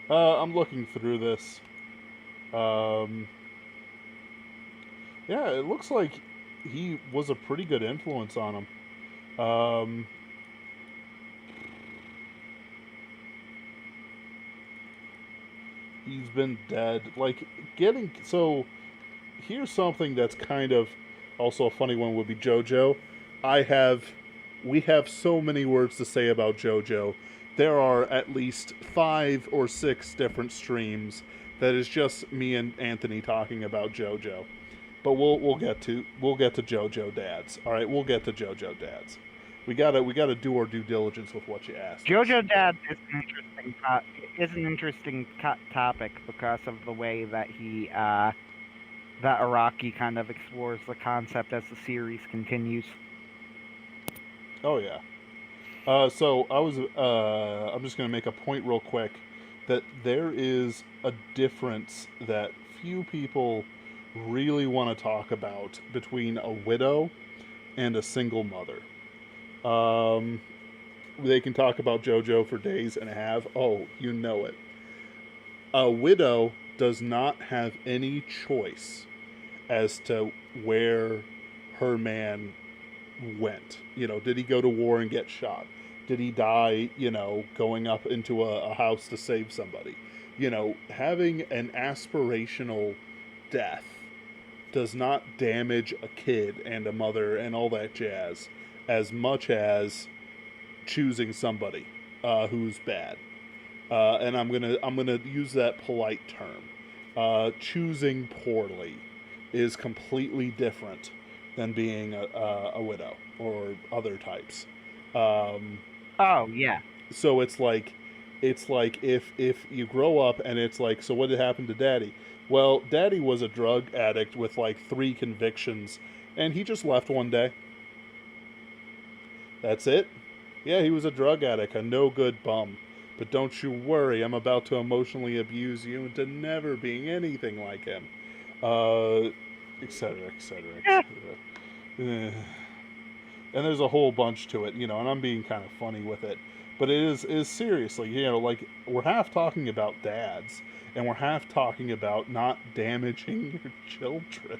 I'm looking through this. Yeah, it looks like he was a pretty good influence on him. He's been dead. Like, so here's something that's kind of also a funny one would be JoJo. We have so many words to say about JoJo. There are at least 5 or 6 different streams that is just me and Anthony talking about JoJo. But we'll get to JoJo dads. All right, we'll get to JoJo dads. We gotta do our due diligence with what you asked. JoJo Dad is an interesting topic because of the way that that Araki kind of explores the concept as the series continues. Oh yeah. So I'm just gonna make a point real quick that there is a difference that few people really want to talk about between a widow and a single mother. They can talk about JoJo for days and have. Oh, you know it. A widow does not have any choice as to where her man went. You know, did he go to war and get shot? Did he die, you know, going up into a house to save somebody? You know, having an aspirational death does not damage a kid and a mother and all that jazz as much as choosing somebody who's bad. And I'm gonna use that polite term. Choosing poorly is completely different than being a widow or other types. Um, Oh yeah. so it's like if you grow up and it's like, so what did happen to Daddy? Well, Daddy was a drug addict with like 3 convictions, and he just left one day. That's it. Yeah, he was a drug addict, a no good bum. But don't you worry, I'm about to emotionally abuse you into never being anything like him. Uh, etc., etc., etc. And there's a whole bunch to it, you know, and I'm being kind of funny with it. But it is seriously, you know, like we're half talking about dads, and we're half talking about not damaging your children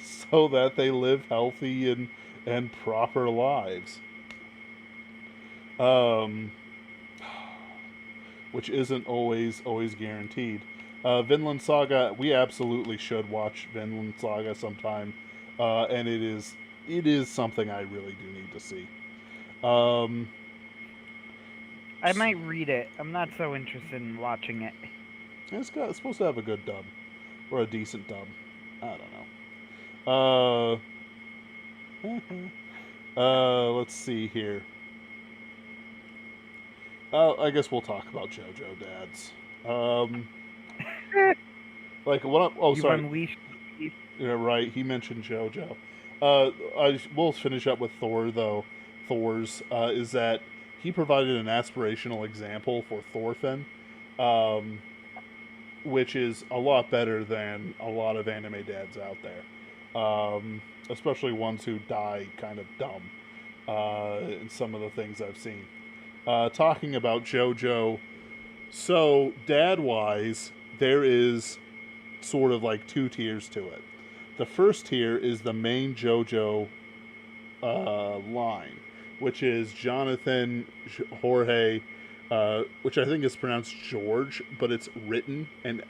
so that they live healthy and proper lives. Um, which isn't always guaranteed. Vinland Saga, we absolutely should watch Vinland Saga sometime, and it is something I really do need to see. Um, I might read it. I'm not so interested in watching it. it's supposed to have a good dub or a decent dub. I don't know. Let's see here. I guess we'll talk about JoJo dads. Um, like what? Oh, You've sorry. unleashed the beast. Yeah, right. He mentioned JoJo. We'll finish up with Thor though. Thor's is that he provided an aspirational example for Thorfinn, um, which is a lot better than a lot of anime dads out there, especially ones who die kind of dumb in some of the things I've seen. Talking about JoJo, so dad wise, there is sort of like 2 tiers to it. The first tier is the main JoJo line, which is Jonathan, Jorge, which I think is pronounced George, but it's written and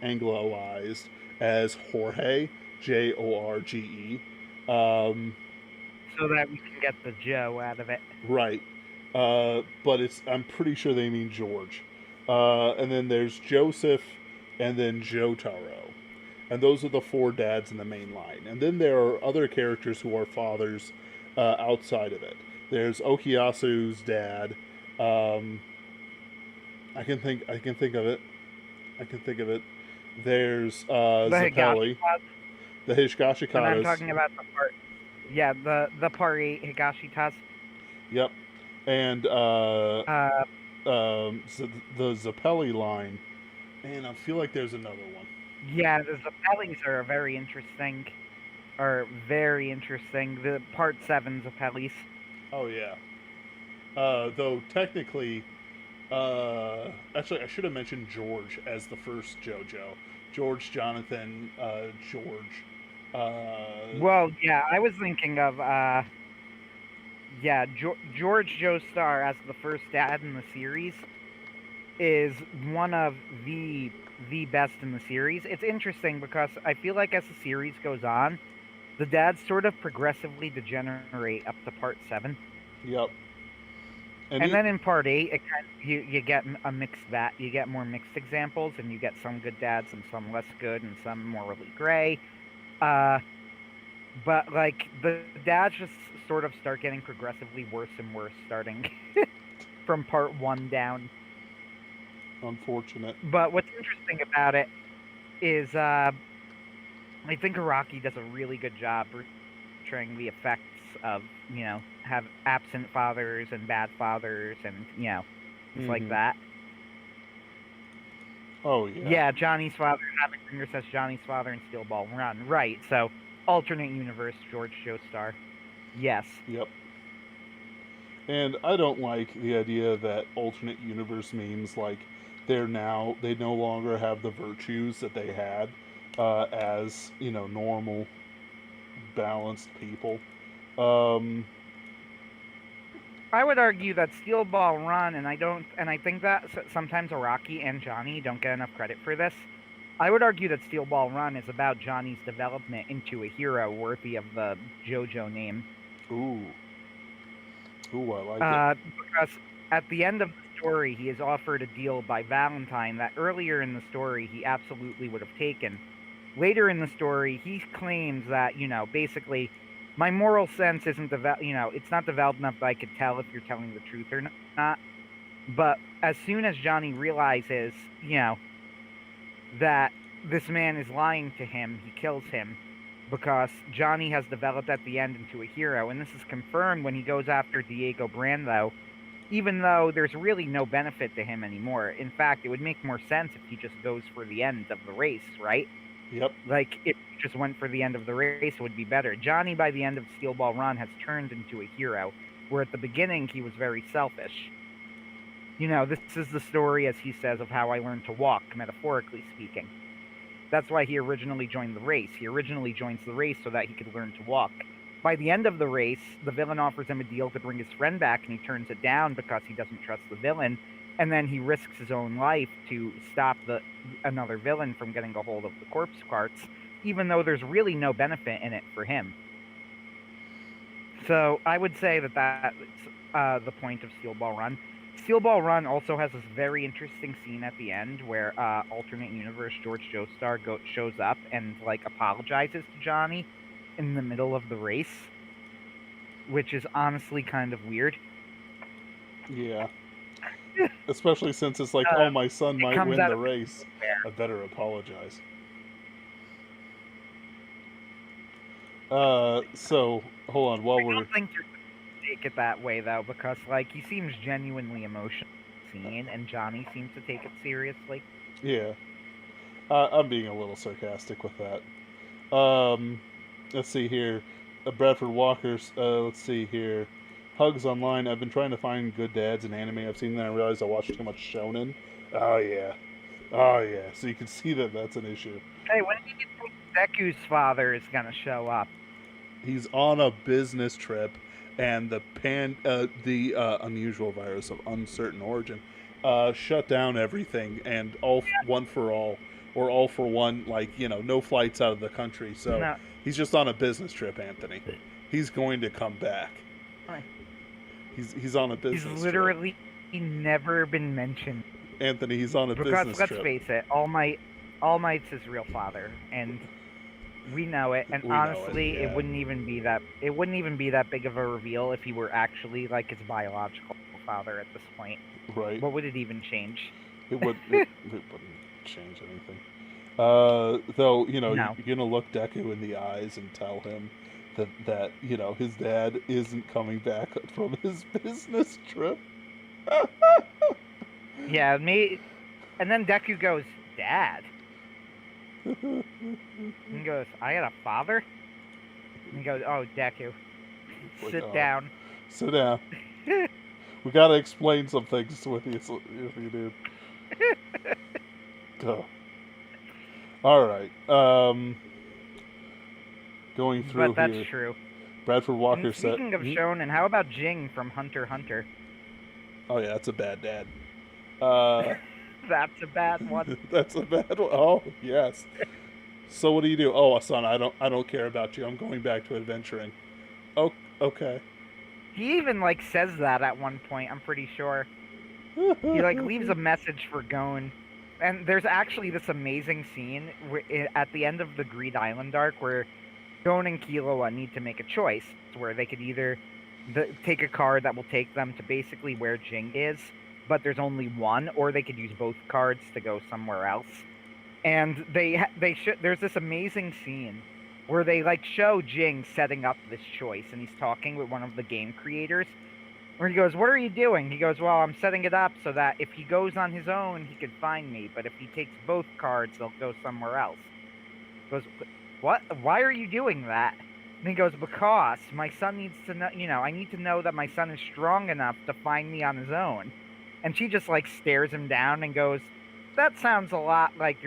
Angloized as Jorge, Jorge. Um, So that we can get the Joe out of it. right. But I'm pretty sure they mean George. And then there's Joseph, and then Jotaro. And those are the 4 dads in the main line. And then there are other characters who are fathers outside of it. There's Okiyasu's dad. Um, I can think of it. I can think of it. There's The Zappelli, Higashitas. the And I'm Higashikatas. talking about the part. Yeah, the part 8 Higashitas. Yep. And Uh, the Zappelli line. And I feel like there's another one. yeah, the Zappellis are very interesting. Very interesting. The part 7 Zappellis. Oh yeah. Though technically, actually, I should have mentioned George as the first JoJo. George, Jonathan, George. Well, yeah, I was thinking of yeah, George Joestar as the first dad in the series is one of the best in the series. It's interesting because I feel like as the series goes on, the dads sort of progressively degenerate up to part 7. Yep. And then in part 8, it kind of, you get a mixed bat. You get more mixed examples, and you get some good dads and some less good, and some morally gray. But like the dads just sort of start getting progressively worse and worse, starting from part 1 down. Unfortunate. But what's interesting about it is, I think Araki does a really good job portraying the effects of, have absent fathers and bad fathers, and it's like that. Oh yeah. Yeah, Johnny's father. Having Finger says Johnny's father in Steel Ball Run. Right. So alternate universe, George Joestar. Yes. Yep. And I don't like the idea that alternate universe means like they no longer have the virtues that they had as normal balanced people. Um, I would argue that Steel Ball Run, and I think that sometimes Araki and Johnny don't get enough credit for this. I would argue that Steel Ball Run is about Johnny's development into a hero worthy of the JoJo name. ooh, ooh, I like it. Because at the end of the story, he is offered a deal by Valentine that earlier in the story he absolutely would have taken. Later in the story, he claims that, basically, my moral sense isn't it's not developed enough that I could tell if you're telling the truth or not. But as soon as Johnny realizes, that this man is lying to him, he kills him because Johnny has developed at the end into a hero. And this is confirmed when he goes after Diego Brando, even though there's really no benefit to him anymore. In fact, it would make more sense if he just goes for the end of the race, right? Yep. Like, if he just went for the end of the race, it would be better. Johnny, by the end of Steel Ball Run, has turned into a hero, where at the beginning he was very selfish. This is the story, as he says, of how I learned to walk, metaphorically speaking. That's why he originally joined the race. He originally joins the race so that he could learn to walk. By the end of the race, the villain offers him a deal to bring his friend back, and he turns it down because he doesn't trust the villain. And then he risks his own life to stop another villain from getting a hold of the corpse carts, even though there's really no benefit in it for him. So I would say that that's the point of Steel Ball Run. Steel Ball Run also has this very interesting scene at the end where alternate universe George Joestar shows up and apologizes to Johnny in the middle of the race, which is honestly kind of weird. Yeah. Especially since it's like, oh, my son might win the race. I better apologize. So hold on, I don't think you're gonna take it that way though, because he seems genuinely emotional, and Johnny seems to take it seriously. Yeah, I'm being a little sarcastic with that. Let's see here. Bradford Walker's. Let's see here. Hugs online. I've been trying to find good dads in anime. I've seen that and realized I watch too much shonen. Oh yeah. Oh yeah. So you can see that that's an issue. Hey, when do you think Deku's father is gonna show up? He's on a business trip, and the unusual virus of uncertain origin shut down everything, and one for all, or all for one, no flights out of the country. So No. he's just on a business trip, Anthony. He's going to come back. Right. He's on a business trip. He's literally never been mentioned. Anthony, he's on a business trip. Because let's face it, All Might's his real father, and we know it. And honestly, it wouldn't even be that big of a reveal if he were actually his biological father at this point. Right. What would it even change? It wouldn't change anything. Though, No. you're gonna look Deku in the eyes and tell him that his dad isn't coming back from his business trip. Yeah, me. And then Deku goes, "Dad." And he goes, "I had a father?" And he goes, "Oh, Deku, sit down. Sit down. We gotta explain some things with you, dude." All right. Going through But that's here. true. Bradford Walker and said. Speaking of shonen, how about Jing from Hunter x Hunter? Oh yeah, that's a bad dad. That's a bad one. That's a bad one. Oh yes. So what do you do? Oh, son, I don't care about you. I'm going back to adventuring. Oh, okay. He even says that at one point. I'm pretty sure. He leaves a message for Gon. And there's actually this amazing scene at the end of the Greed Island arc where Gon and Killua need to make a choice where they could either take a card that will take them to basically where Jing is, but there's only one, or they could use both cards to go somewhere else. And there's this amazing scene where they show Jing setting up this choice, and he's talking with one of the game creators. Where he goes, "What are you doing?" He goes, "Well, I'm setting it up so that if he goes on his own, he could find me. But if he takes both cards, they'll go somewhere else." He goes, "What? Why are you doing that?" And he goes, "Because my son needs to know, I need to know that my son is strong enough to find me on his own." And she just like stares him down and goes, "That sounds a lot like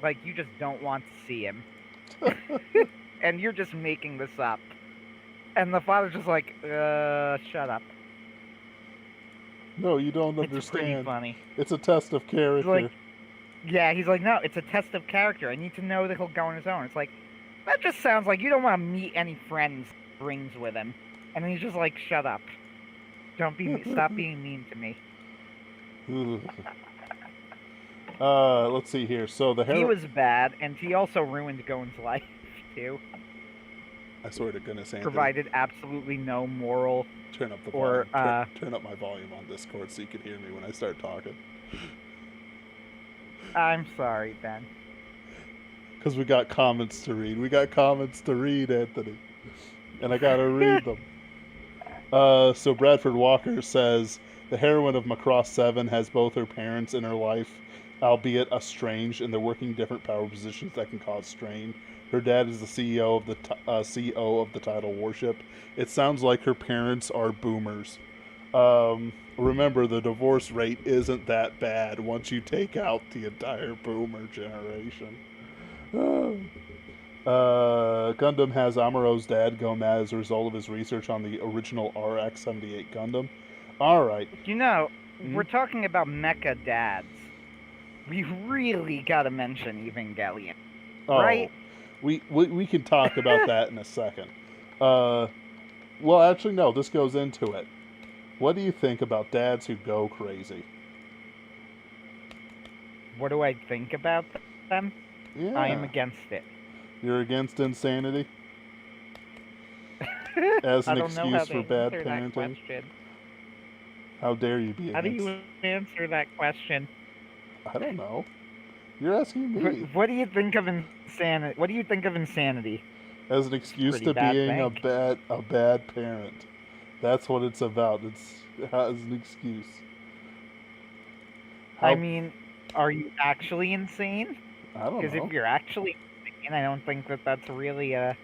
like you just don't want to see him, and you're just making this up." And the father's just like, shut up." No, you don't It's pretty understand. funny. It's a test of He's like, character. yeah, he's like, "No, it's a test of character. I need to know that he'll go on his own." It's like, that just sounds like you don't want to meet any friends brings with him. And then he's just like, "Shut up. Stop being mean to me." Let's see here. So the He hero. was bad, and he also ruined Goen's life, too. I swear to goodness, Anthony. Provided absolutely no moral Turn up the or, volume. Turn up my volume on Discord so you can hear me when I start talking. I'm sorry, Ben. Because we got comments to read. We got comments to read, Anthony. And I gotta read them. So Bradford Walker says the heroine of Macross 7 has both her parents in her life, albeit estranged, and they're working different power positions that can cause strain. Her dad is the CEO of the CEO of the title Warship. It sounds like her parents are boomers. Remember, the divorce rate isn't that bad once you take out the entire boomer generation. Gundam has Amuro's dad, Gomez, as a result of his research on the original RX-78 Gundam. Alright. You know, we're talking about mecha dads. We really gotta mention Evangelion, right? We can talk about that in a second. Well, actually, no, this goes into it. What do you think about dads who go crazy? What do I think about them? Yeah. I am against it. You're against insanity? As an excuse for bad parenting? How dare you be against... How do you answer that question? I don't know. You're asking me. What do you think of insanity? What do you think of insanity? As an excuse to being a bad parent. That's what it's about. It's as an excuse. I mean, are you actually insane? I don't know. Because if you're actually insane, I don't think that's really a...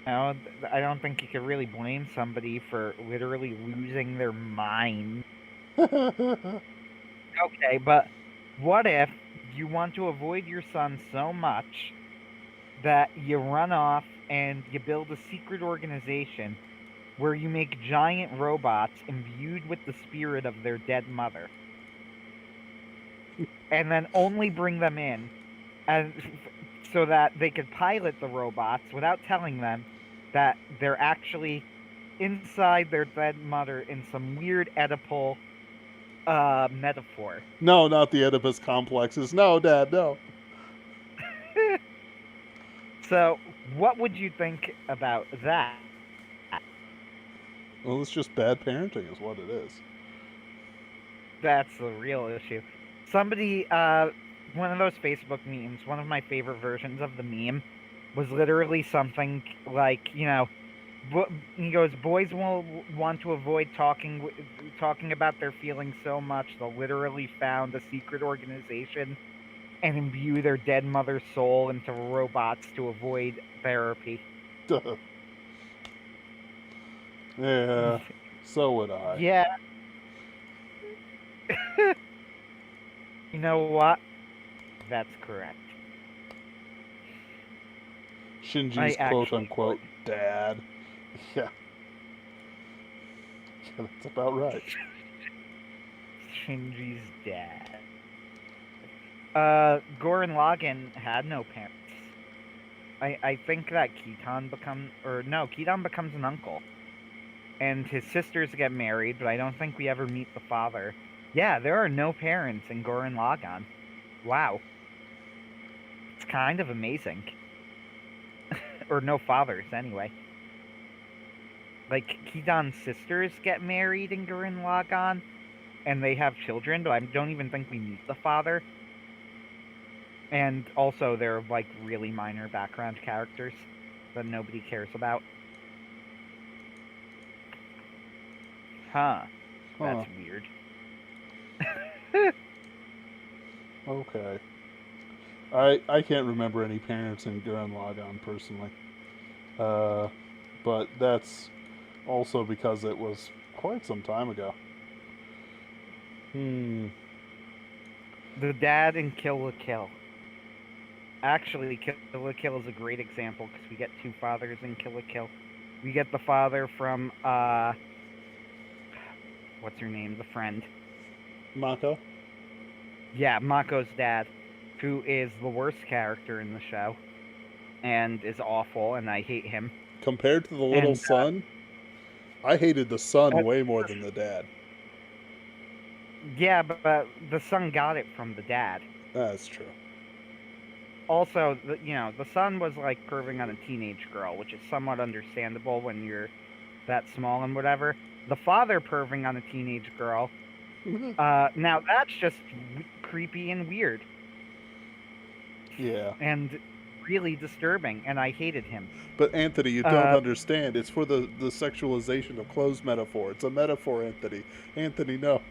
No, I don't think you could really blame somebody for literally losing their mind. Okay, but what if you want to avoid your son so much that you run off and you build a secret organization where you make giant robots imbued with the spirit of their dead mother, and then only bring them in and so that they could pilot the robots without telling them that they're actually inside their dead mother in some weird Oedipal metaphor. No, not the Oedipus complexes. No, Dad, no. So, what would you think about that? Well, it's just bad parenting is what it is. That's the real issue. Somebody, one of those Facebook memes, one of my favorite versions of the meme, was literally something like, you know, he goes, boys will want to avoid talking about their feelings so much they'll literally found a secret organization and imbue their dead mother's soul into robots to avoid therapy. Yeah, so would I. Yeah. You know what? That's correct. Shinji's quote-unquote dad. Yeah. That's about right. Shinji's dad. Gurren Lagann had no parents. I think that Keaton becomes an uncle. And his sisters get married, but I don't think we ever meet the father. Yeah, there are no parents in Gurren Lagann. Wow. It's kind of amazing. Or no fathers, anyway. Like, Keaton's sisters get married in Gurren Lagann, and they have children, but I don't even think we meet the father. And also, they're, like, really minor background characters that nobody cares about. Huh. That's weird. Okay. I can't remember any parents in Gurren Lagann personally. But that's also because it was quite some time ago. The dad in Kill la Kill. Actually, Kill la Kill is a great example because we get two fathers in Kill la Kill. We get the father from what's her name? The friend. Mako? Yeah, Mako's dad, who is the worst character in the show and is awful, and I hate him. Compared to the little And son, I hated the son uh, way more than the dad. yeah, but the son got it from the dad. That's true. Also, the son was like perving on a teenage girl, which is somewhat understandable when you're that small and whatever. The father perving on a teenage girl. Now that's just creepy and weird. Yeah. And really disturbing, and I hated him. But Anthony, you don't understand. It's for the sexualization of clothes metaphor. It's a metaphor, Anthony. Anthony, no.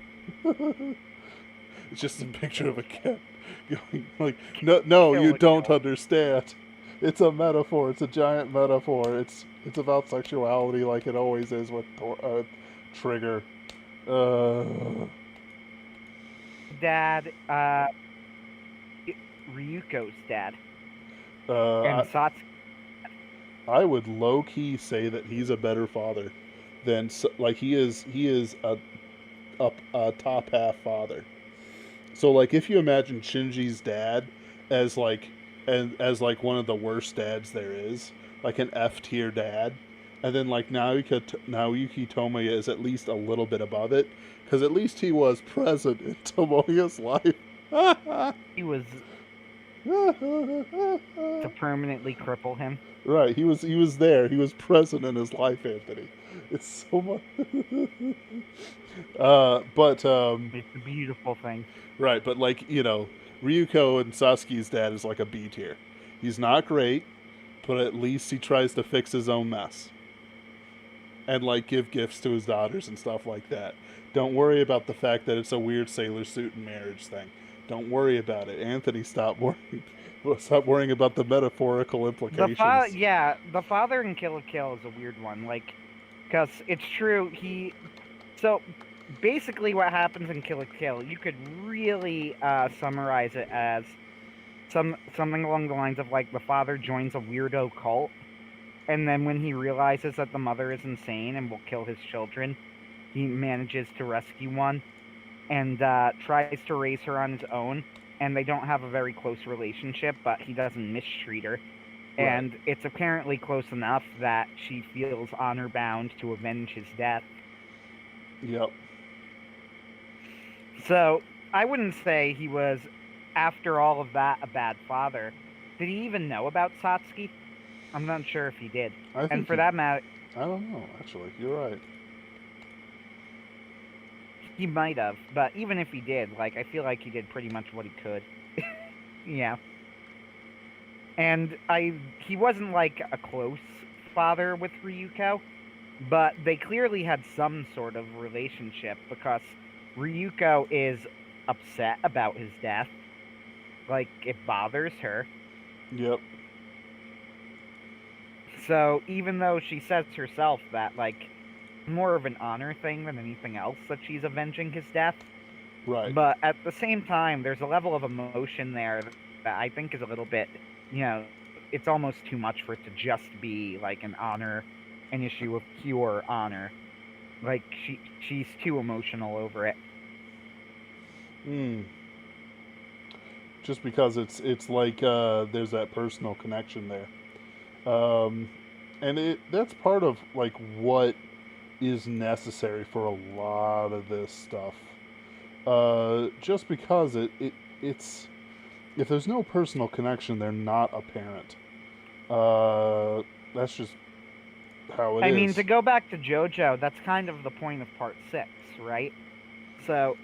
It's just a picture of a cat going like, no, you don't understand. It's a metaphor. It's a giant metaphor. It's about sexuality, like it always is with Trigger. Dad, Ryuko's dad, and I, Satsuki. I would low key say that he's a better father than like he is. He is a top half father. So like if you imagine Shinji's dad as like as like one of the worst dads there is, like an F tier dad, and then like Naoyuki Tomoya is at least a little bit above it, because at least he was present in Tomoya's life. He was to permanently cripple him. Right, he was there. He was present in his life, Anthony. It's so much. But It's a beautiful thing. right, but like Ryuko and Sasuke's dad is like a B tier. He's not great, but at least he tries to fix his own mess and like give gifts to his daughters and stuff like that. Don't worry about the fact that it's a weird sailor suit and marriage thing. Don't worry about it. Anthony, stop worrying. Stop worrying about the metaphorical implications. The father in Kill la Kill is a weird one, like, because it's true. So basically, what happens in Kill la Kill, you could really summarize it as something along the lines of like the father joins a weirdo cult, and then when he realizes that the mother is insane and will kill his children, he manages to rescue one and tries to raise her on his own. And they don't have a very close relationship, but he doesn't mistreat her. Right. And it's apparently close enough that she feels honor bound to avenge his death. Yep. So I wouldn't say he was, after all of that, a bad father. Did he even know about Satsuki? I'm not sure if he did. And for that matter, I don't know, actually. You're right. He might have, but even if he did, like, I feel like he did pretty much what he could. Yeah. And he wasn't like a close father with Ryuko, but they clearly had some sort of relationship because Ryuko is upset about his death. Like, it bothers her. Yep. So even though she says herself that, like, more of an honor thing than anything else that she's avenging his death. Right. But at the same time, there's a level of emotion there that I think is a little bit, it's almost too much for it to just be like an issue of pure honor. Like she's too emotional over it. Just because it's like there's that personal connection there. And that's part of like what is necessary for a lot of this stuff. Just because it's if there's no personal connection, they're not apparent. That's just how it is. I mean, to go back to JoJo, that's kind of the point of Part 6, right? So,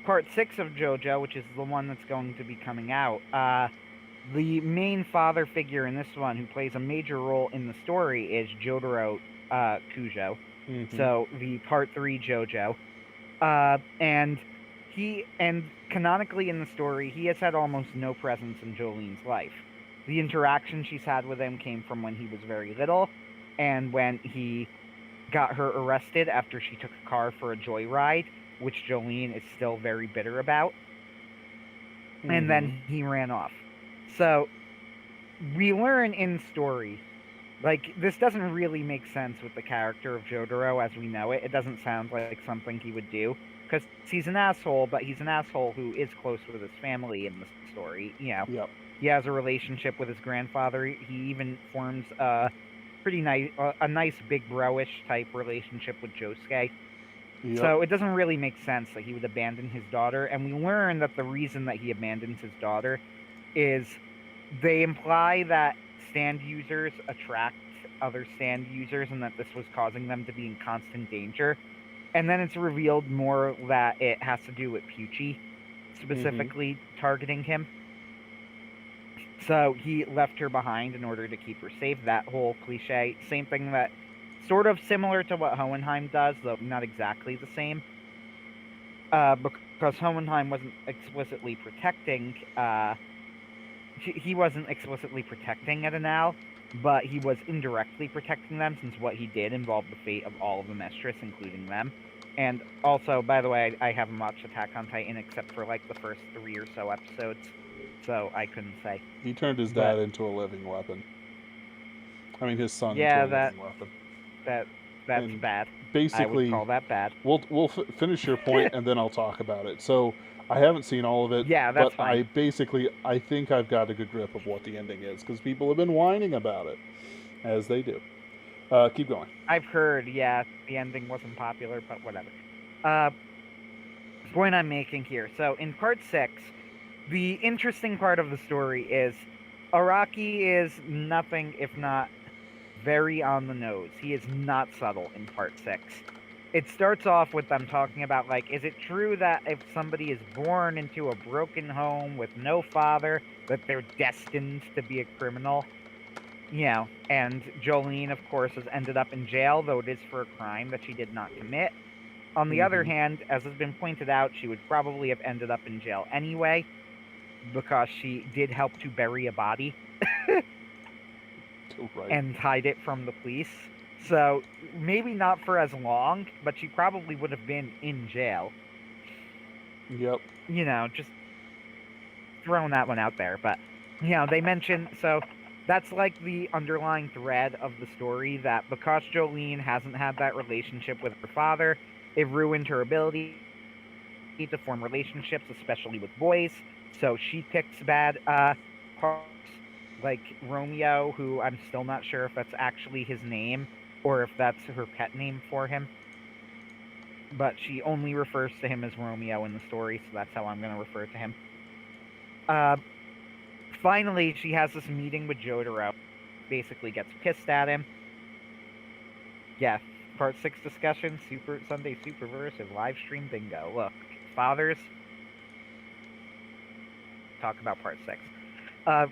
Part 6 of JoJo, which is the one that's going to be coming out, the main father figure in this one, who plays a major role in the story, is Jotaro Kujo. Mm-hmm. So the Part 3 JoJo, and canonically in the story, he has had almost no presence in Jolene's life. The interaction she's had with him came from when he was very little, and when he got her arrested after she took a car for a joyride, which Jolene is still very bitter about. And Mm-hmm. then he ran off. So we learn in story, like, this doesn't really make sense with the character of Jotaro as we know it. It doesn't sound like something he would do, because he's an asshole, but he's an asshole who is close with his family in the story. Yep. He has a relationship with his grandfather. He even forms a pretty nice, a nice big bro-ish type relationship with Josuke. Yep. So it doesn't really make sense that he would abandon his daughter. And we learn that the reason that he abandons his daughter is they imply that stand users attract other stand users and that this was causing them to be in constant danger. And then it's revealed more that it has to do with Pucci Mm-hmm. specifically targeting him. So he left her behind in order to keep her safe. That whole cliche. Same thing that sort of similar to what Hohenheim does, though not exactly the same. Because Hohenheim wasn't explicitly protecting he wasn't explicitly protecting Edenal, but he was indirectly protecting them since what he did involved the fate of all of the Mestris, including them. And also, by the way, I haven't watched Attack on Titan except for like the first 3 or so episodes, so I couldn't say. He turned his But dad into a living weapon. I mean, his son into a yeah, living weapon. that that's And bad. I would basically, call that bad. we'll finish your point and then I'll talk about it. So I haven't seen all of it, Yeah, but that's fine. I think I've got a good grip of what the ending is because people have been whining about it, as they do. Keep going. I've heard, yeah, the ending wasn't popular, but whatever. Uh, Point I'm making here. So in part 6, the interesting part of the story is Araki is nothing if not very on the nose. He is not subtle in part 6. It starts off with them talking about, like, is it true that if somebody is born into a broken home with no father, that they're destined to be a criminal? And Jolene, of course, has ended up in jail, though it is for a crime that she did not commit. On the other Mm-hmm. hand, as has been pointed out, she would probably have ended up in jail anyway because she did help to bury a body Right. and hide it from the police. So maybe not for as long, but she probably would have been in jail. Yep. Just throwing that one out there. But, they mention, so that's like the underlying thread of the story, that because Jolene hasn't had that relationship with her father, it ruined her ability to form relationships, especially with boys. So she picks bad parts, like Romeo, who I'm still not sure if that's actually his name or if that's her pet name for him. But she only refers to him as Romeo in the story, so that's how I'm going to refer to him. Uh, Finally, she has this meeting with Jotaro. Basically, gets pissed at him. Yeah, part 6 discussion, Super Sunday Superversive live stream bingo. Look, fathers, talk about part 6. Uh,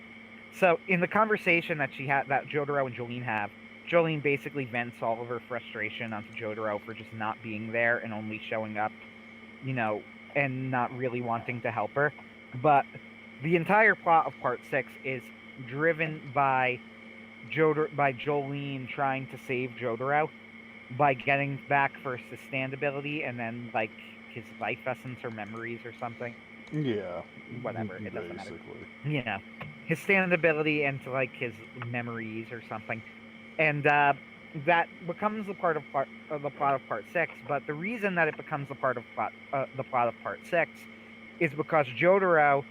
so in the conversation that Jotaro and Jolene have, Jolene basically vents all of her frustration onto Jotaro for just not being there and only showing up, and not really wanting to help her. But the entire plot of part 6 is driven by Jolene trying to save Jotaro by getting back first his stand ability and then like his life essence or memories or something. Yeah. Whatever, it doesn't matter. Basically. His stand ability and to like his memories or something, and that becomes the plot of part 6. But the reason that it becomes the plot of part 6 is because Jotaro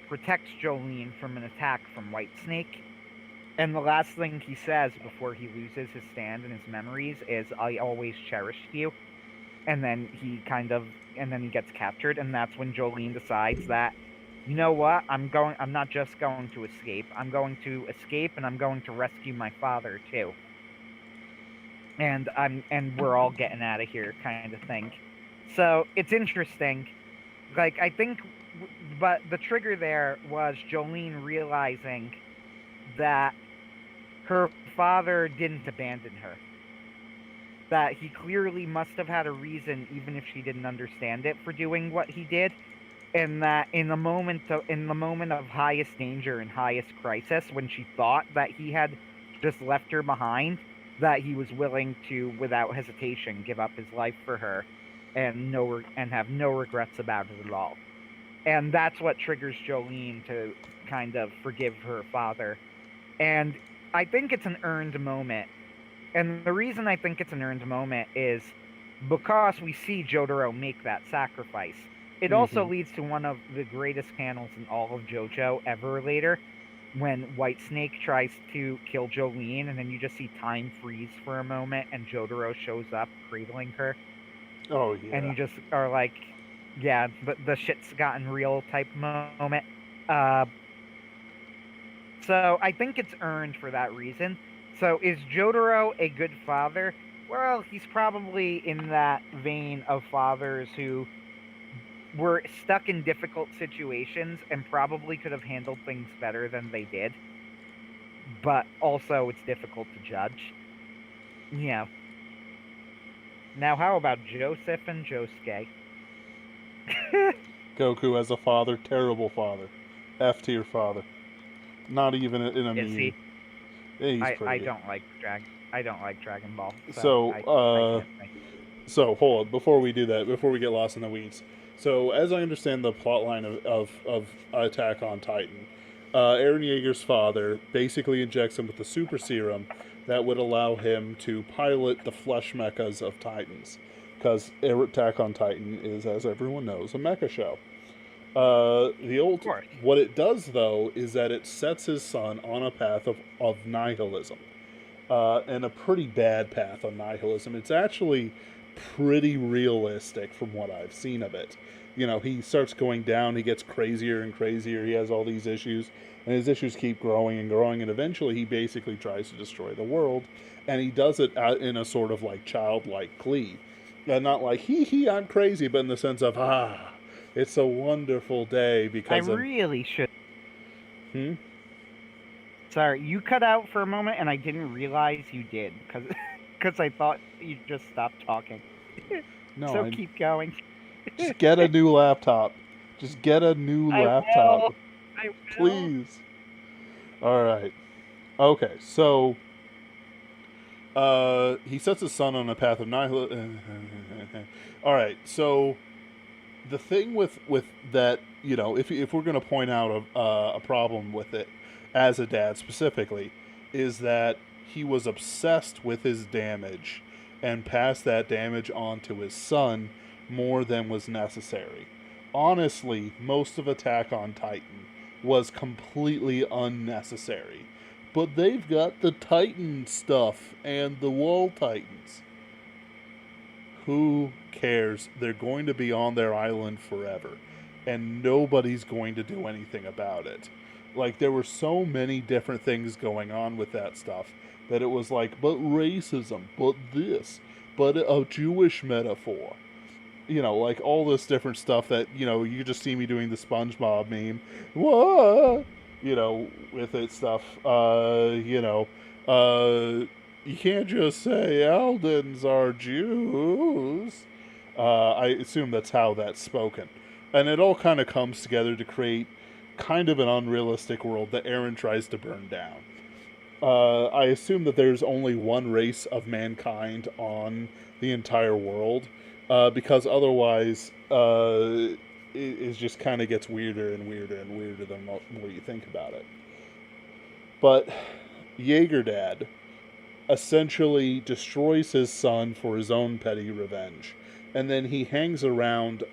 protects Jolene from an attack from White Snake, and the last thing he says before he loses his stand and his memories is, "I always cherished you." And then he gets captured, and that's when Jolene decides that, you know what, I'm not just going to escape, I'm going to escape and I'm going to rescue my father too. And we're all getting out of here kind of thing. So it's interesting. Like, I think but the trigger there was Jolene realizing that her father didn't abandon her, that he clearly must have had a reason, even if she didn't understand it, for doing what he did, and that in the moment of highest danger and highest crisis, when she thought that he had just left her behind, that he was willing to, without hesitation, give up his life for her. and have no regrets about it at all. And that's what triggers Jolene to kind of forgive her father. And I think it's an earned moment. And the reason I think it's an earned moment is because we see Jotaro make that sacrifice. It also Mm-hmm. leads to one of the greatest panels in all of JoJo ever later, when Whitesnake tries to kill Jolene, and then you just see time freeze for a moment, and Jotaro shows up cradling her, Oh and yeah. you just are like, yeah, the shit's gotten real type moment. Uh, so I think it's earned for that reason. So is Jotaro a good father? Well, he's probably in that vein of fathers who were stuck in difficult situations and probably could have handled things better than they did. But also, it's difficult to judge. Yeah. Now, how about Joseph and Josuke? Goku as a father, terrible father, F tier father. Not even in a Is meme. he? Yeah, he's I pretty. don't like I don't like Dragon Ball, so So, I can't say. so hold on. Before we do that, before we get lost in the weeds. So, as I understand the plotline of Attack on Titan, Eren Yeager's father basically injects him with the super serum that would allow him to pilot the flesh mechas of Titans. Because Attack on Titan is, as everyone knows, a mecha show. Of course. What it does though is that it sets his son on a path of nihilism, and a pretty bad path of nihilism. It's actually pretty realistic from what I've seen of it. You know, he starts going down, he gets crazier and crazier, he has all these issues, and his issues keep growing and growing, and eventually he basically tries to destroy the world, and he does it in a sort of like childlike glee. And not like, hee, I'm crazy, but in the sense of, it's a wonderful day I because I'm. really should. Hmm? Sorry, you cut out for a moment, and I didn't realize you did because I thought you just stopped talking. No, So I keep going. just get a new laptop. Just get a new I laptop. will. I will. Please. Alright. Okay, so he sets his son on a path of nihilism. Alright, so the thing with that, you know, if we're going to point out a problem with it as a dad specifically, is that he was obsessed with his damage and passed that damage on to his son more than was necessary. Honestly, most of Attack on Titan was completely unnecessary. But they've got the Titan stuff and the Wall Titans. Who cares? They're going to be on their island forever, and nobody's going to do anything about it. Like, there were so many different things going on with that stuff that it was like, but racism, but this, but a Jewish metaphor. You know, like all this different stuff that, you know, you just see me doing the SpongeBob meme. What? You know, with it stuff. You can't just say Eldens are Jews. I assume that's how that's spoken. And it all kind of comes together to create kind of an unrealistic world that Eren tries to burn down. I assume that there's only one race of mankind on the entire world, because otherwise, it just kind of gets weirder and weirder and weirder the more you think about it. But Jaeger Dad essentially destroys his son for his own petty revenge, and then he hangs around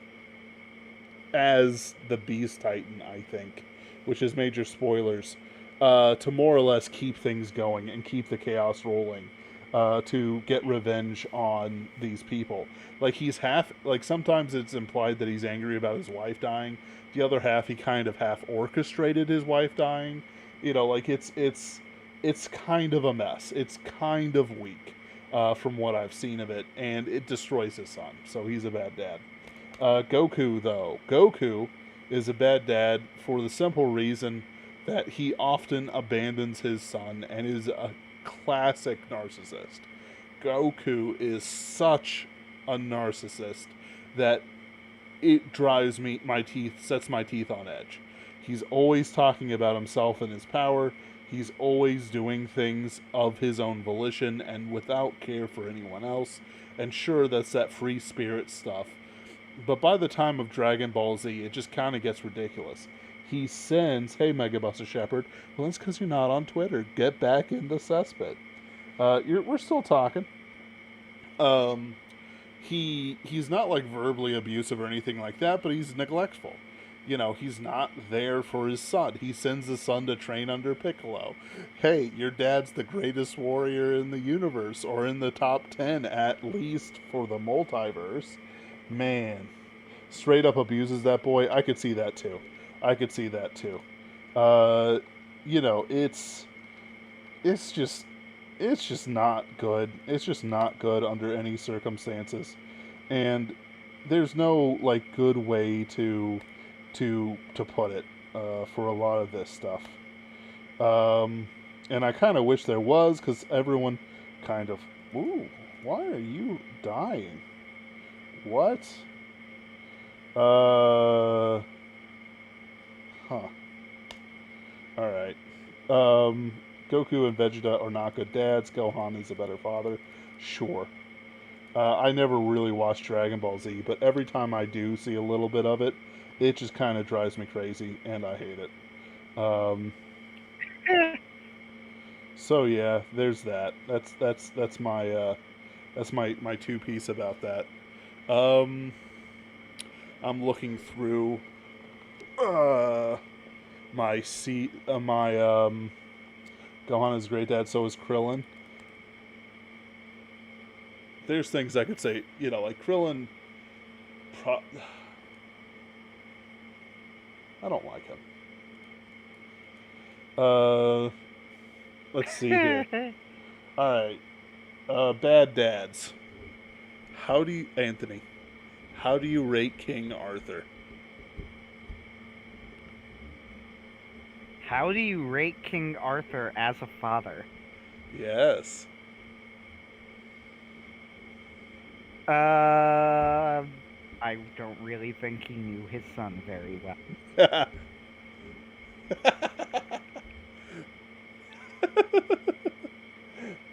as the Beast Titan, I think, which is major spoilers, to more or less keep things going and keep the chaos rolling, to get revenge on these people. Like, he's half, like, sometimes it's implied that he's angry about his wife dying. The other half, he kind of half orchestrated his wife dying. You know, like, it's kind of a mess. It's kind of weak, from what I've seen of it, and it destroys his son. So he's a bad dad. Goku, though. Goku is a bad dad for the simple reason that he often abandons his son and is a classic narcissist. Goku is such a narcissist that it drives sets my teeth on edge. He's always talking about himself and his power. He's always doing things of his own volition and without care for anyone else. And sure, that's that free spirit stuff. But by the time of Dragon Ball Z, it just kind of gets ridiculous. He sends, hey, Mega Buster Shepherd, well, that's because you're not on Twitter. Get back in the cesspit. We're still talking. Um, he's not like verbally abusive or anything like that, but he's neglectful. You know, he's not there for his son. He sends his son to train under Piccolo. Hey, your dad's the greatest warrior in the universe, or in the top 10 at least for the multiverse. Man, straight up abuses that boy. I could see that too. I could see that too. Uh, you know, it's just it's just not good. It's just not good under any circumstances. And there's no like good way to put it for a lot of this stuff. And I kind of wish there was, because everyone kind of, ooh, why are you dying? What? Huh. All right. Goku and Vegeta are not good dads. Gohan is a better father. Sure. I never really watched Dragon Ball Z, but every time I do see a little bit of it, it just kind of drives me crazy, and I hate it. So yeah, there's that. That's my two piece about that. Um, I'm looking through uh, my Gohan is great dad. So is Krillin. There's things I could say, you know, like Krillin. I don't like him. Uh, let's see here. All right, bad dads. How do you, Anthony? How do you rate King Arthur? How do you rate King Arthur as a father? Yes. I don't really think he knew his son very well.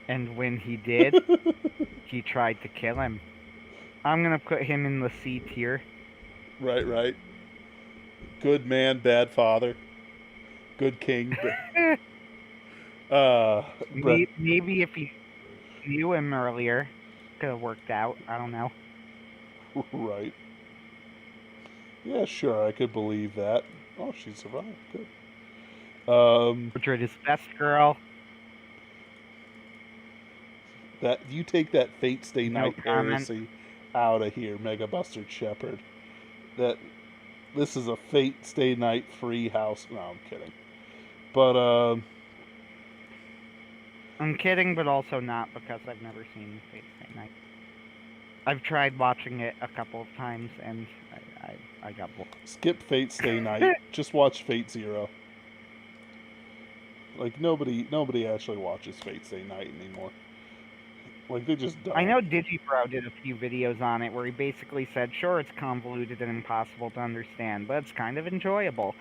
And when he did, he tried to kill him. I'm gonna put him in the C tier. Right, right. Good man, bad father. Good king. Maybe if he knew him earlier, could have worked out. I don't know. Right. Yeah, sure, I could believe that. Oh, she survived. Good. Portrayed his best girl. That you take that Fate Stay No Night comment. heresy out of here, Mega Buster Shepherd. That this is a Fate Stay Night free house. No, I'm kidding. But I'm kidding, but also not, because I've never seen Fate Stay Night. I've tried watching it a couple of times, and I got bored. skip Fate Stay Night. Just watch Fate Zero. Like nobody actually watches Fate Stay Night anymore. Like they just don't. I know Digibro did a few videos on it where he basically said, sure, it's convoluted and impossible to understand, but it's kind of enjoyable.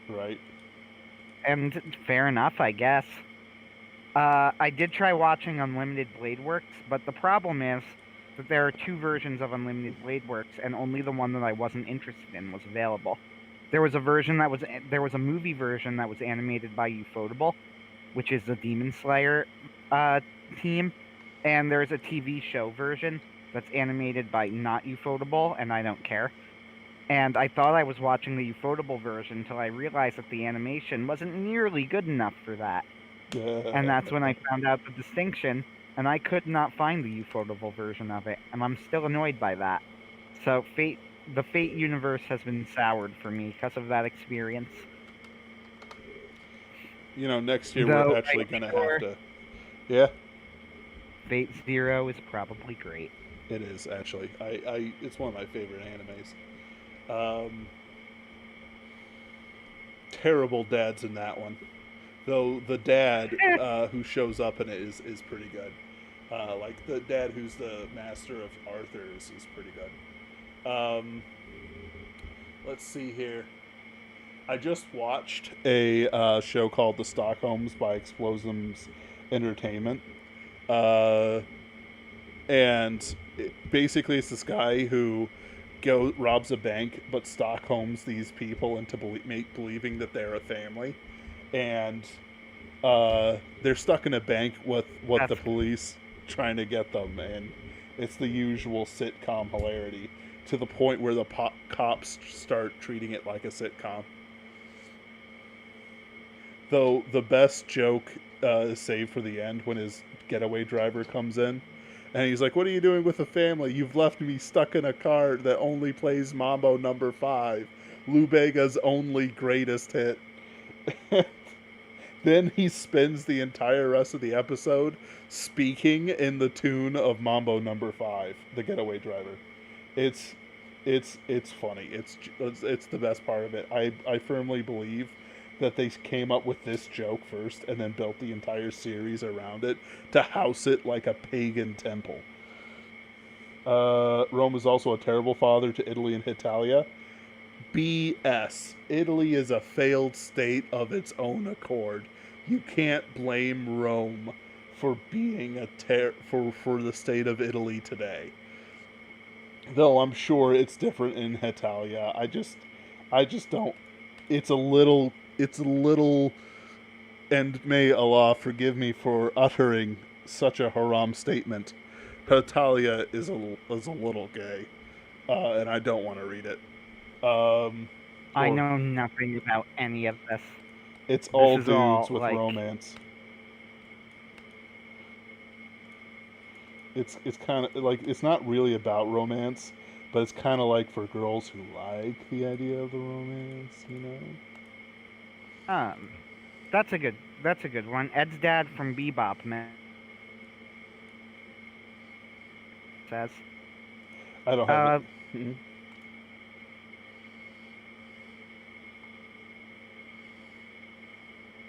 Right. And fair enough, I guess. I did try watching Unlimited Blade Works, but the problem is that there are two versions of Unlimited Blade Works, and only the one that I wasn't interested in was available. There was a movie version that was animated by Ufotable, which is the Demon Slayer team, and there's a TV show version that's animated by not Ufotable, and I don't care. And I thought I was watching the Ufotable version until I realized that the animation wasn't nearly good enough for that. And that's when I found out the distinction, and I could not find the Ufotable version of it, and I'm still annoyed by that. So the Fate universe has been soured for me because of that experience. You know, next year Though, we're actually gonna have to. Yeah. Fate Zero is probably great. It is actually. It's one of my favorite animes. Terrible dads in that one, though. The dad who shows up in it is pretty good. Like the dad who's the master of Arthur is pretty good. Let's see here. I just watched a show called The Stockholms by Explosives Entertainment. Uh, and basically, it's this guy who robs a bank, but Stockholms these people into believing that they're a family. And they're stuck in a bank with what the That's police trying to get them. And it's the usual sitcom hilarity to the point where the cops start treating it like a sitcom. Though the best joke is saved for the end when his getaway driver comes in. And he's like, "What are you doing with the family? You've left me stuck in a car that only plays Mambo number 5, Lou Bega's only greatest hit." Then he spends the entire rest of the episode speaking in the tune of Mambo number 5, the getaway driver. It's it's funny. It's the best part of it. I firmly believe that they came up with this joke first and then built the entire series around it to house it like a pagan temple. Rome is also a terrible father to Italy and Italia. BS. Italy is a failed state of its own accord. You can't blame Rome for being for the state of Italy today. Though I'm sure it's different in Italia. I just don't. It's a little, and may Allah forgive me for uttering such a haram statement. Italia is a little gay, and I don't want to read it. I Or know nothing about any of this. it's This all is all dudes with like romance. It's kind of like it's not really about romance, but it's kind of like for girls who like the idea of the romance, you know. um that's a good one. Ed's dad from Bebop man says. I don't have it. Uh Mhm.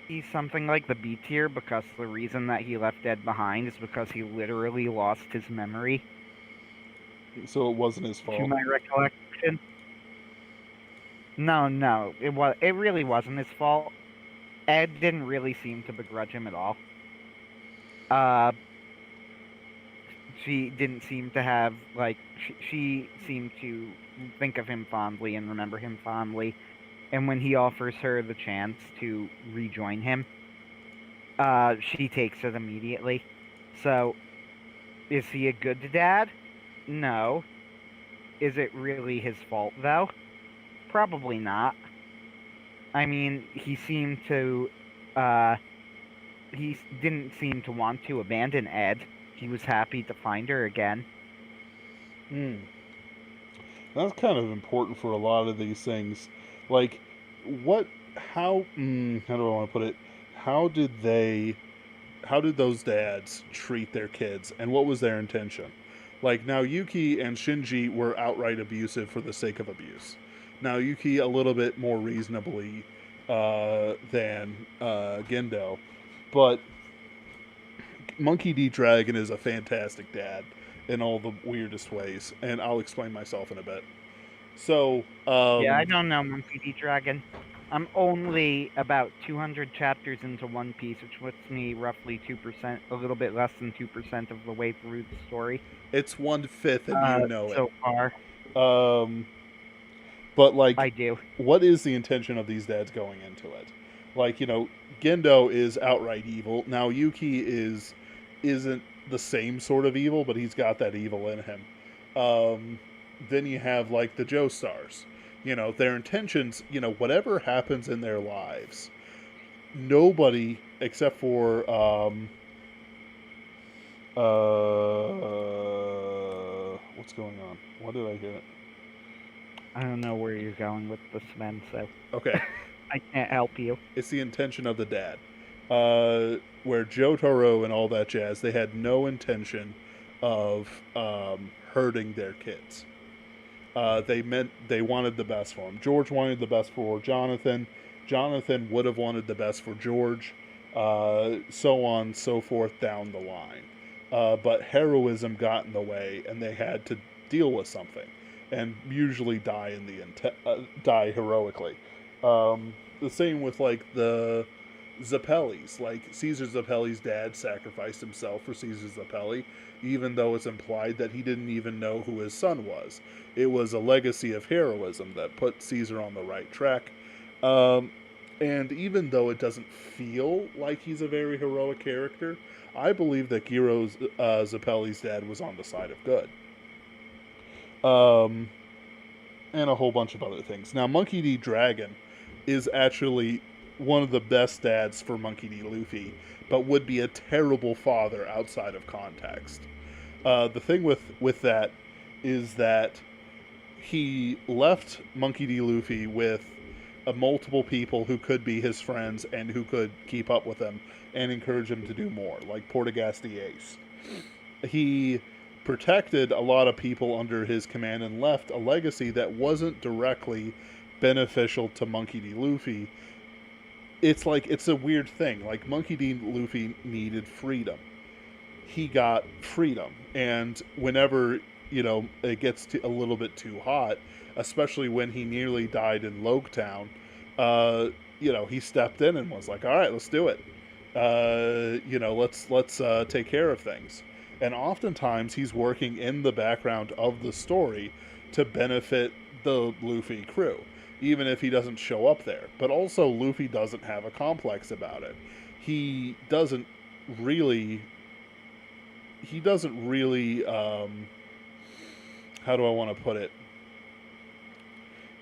he's something like the B tier because the reason that he left Ed behind is because he literally lost his memory, So it wasn't his to fault. my recollection. No, no, it really wasn't his fault. Ed didn't really seem to begrudge him at all. Uh she didn't seem to have like she seemed to think of him fondly and remember him fondly. And when he offers her the chance to rejoin him, she takes it immediately. So, is he a good dad? No. Is it really his fault though? Probably not. I mean, uh didn't seem to want to abandon Ed. He was happy to find her again. Hmm. That's kind of important for a lot of these things. Like, what? How do I want to put it? How did they? How did those dads treat their kids, and what was their intention? Like now, Yuki and Shinji were outright abusive for the sake of abuse. Now Yuki a little bit more reasonably than Gendo, but Monkey D. Dragon is a fantastic dad in all the weirdest ways, and I'll explain myself in a bit. So, Yeah, I don't know, Monkey D. Dragon. I'm only about 200 chapters into One Piece, which puts me roughly 2%, a little bit less than 2% of the way through the story. it's 1/5, and you know it. So far, Um, but like, I do. what is the intention of these dads going into it? Like, Gendo is outright evil. Now Yuki isn't the same sort of evil, but he's got that evil in him. Um, then you have like the Joestars. Their intentions. Whatever happens in their lives, nobody except for what's going on? What did I hear? I don't know where you're going with this, man, so Okay, I can't help you. it's the intention of the dad. Where Jotaro and all that jazz, they had no intention of hurting their kids. They wanted the best for him. George wanted the best for Jonathan. Jonathan would have wanted the best for George. So on, so forth down the line. But heroism got in the way, and they had to deal with something, and usually die die heroically. The same with like the Zappellis. Like Caesar Zappelli's dad sacrificed himself for Caesar Zappelli, even though it's implied that he didn't even know who his son was. It was a legacy of heroism that put Caesar on the right track. Um, and even though it doesn't feel like he's a very heroic character, I believe that Giro Zappelli's dad was on the side of good. Um, and a whole bunch of other things. Now, Monkey D. Dragon is actually one of the best dads for Monkey D. Luffy, but would be a terrible father outside of context. The thing with that is that he left Monkey D. Luffy with multiple people who could be his friends and who could keep up with him and encourage him to do more, like Portagast the Ace. He protected a lot of people under his command and left a legacy that wasn't directly beneficial to Monkey D. Luffy. It's like it's a weird thing. Like Monkey D. Luffy needed freedom. He got freedom, and whenever it gets a little bit too hot, especially when he nearly died in Loketown, he stepped in and was like, "All right, let's do it. Let's take care of things." And oftentimes he's working in the background of the story to benefit the Luffy crew, even if he doesn't show up there. But also, Luffy doesn't have a complex about it. He doesn't really. He doesn't really. How do I want to put it?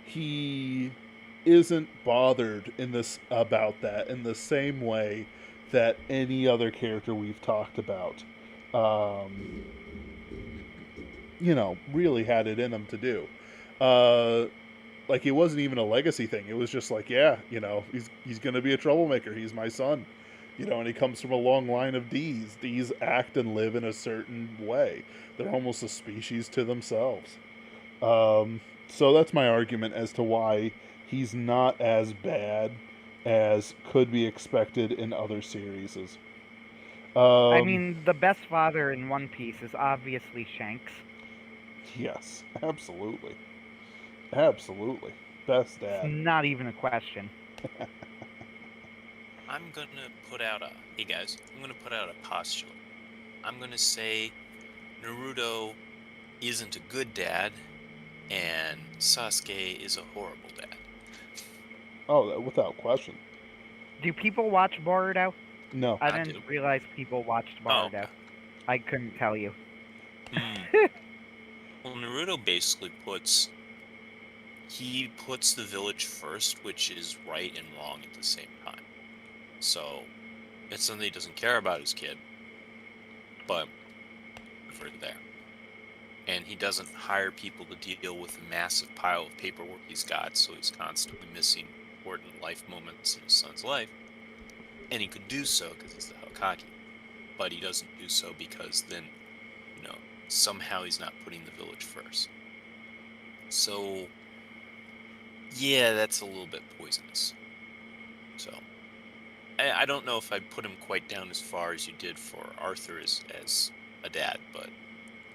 He isn't bothered in this about that in the same way that any other character we've talked about, um, really had it in him to do. Like it wasn't even a legacy thing. It was just like, yeah, he's gonna be a troublemaker. He's my son, and he comes from a long line of D's. D's act and live in a certain way. They're almost a species to themselves. So that's my argument as to why he's not as bad as could be expected in other series. I Um, mean, the best father in One Piece is obviously Shanks. yes, absolutely. Absolutely. Best It's dad. not even a question. I'm gonna put out a hey guys, I'm gonna put out a postulate. I'm gonna say Naruto isn't a good dad, and Sasuke is a horrible dad. Oh, without question. Do people watch Boruto? No. I I didn't do. realize people watched Oh, Boruto. okay. I couldn't tell you. Well, Naruto basically puts the village first, which is right and wrong at the same time. So it's something he doesn't care about his kid, but for there. And he doesn't hire people to deal with the massive pile of paperwork he's got, so he's constantly missing important life moments in his son's life. And he could do so because he's the Hokage, but he doesn't do so because then, somehow he's not putting the village first. So, yeah, that's a little bit poisonous. So, I don't know if I'd put him quite down as far as you did for Arthur as a dad, but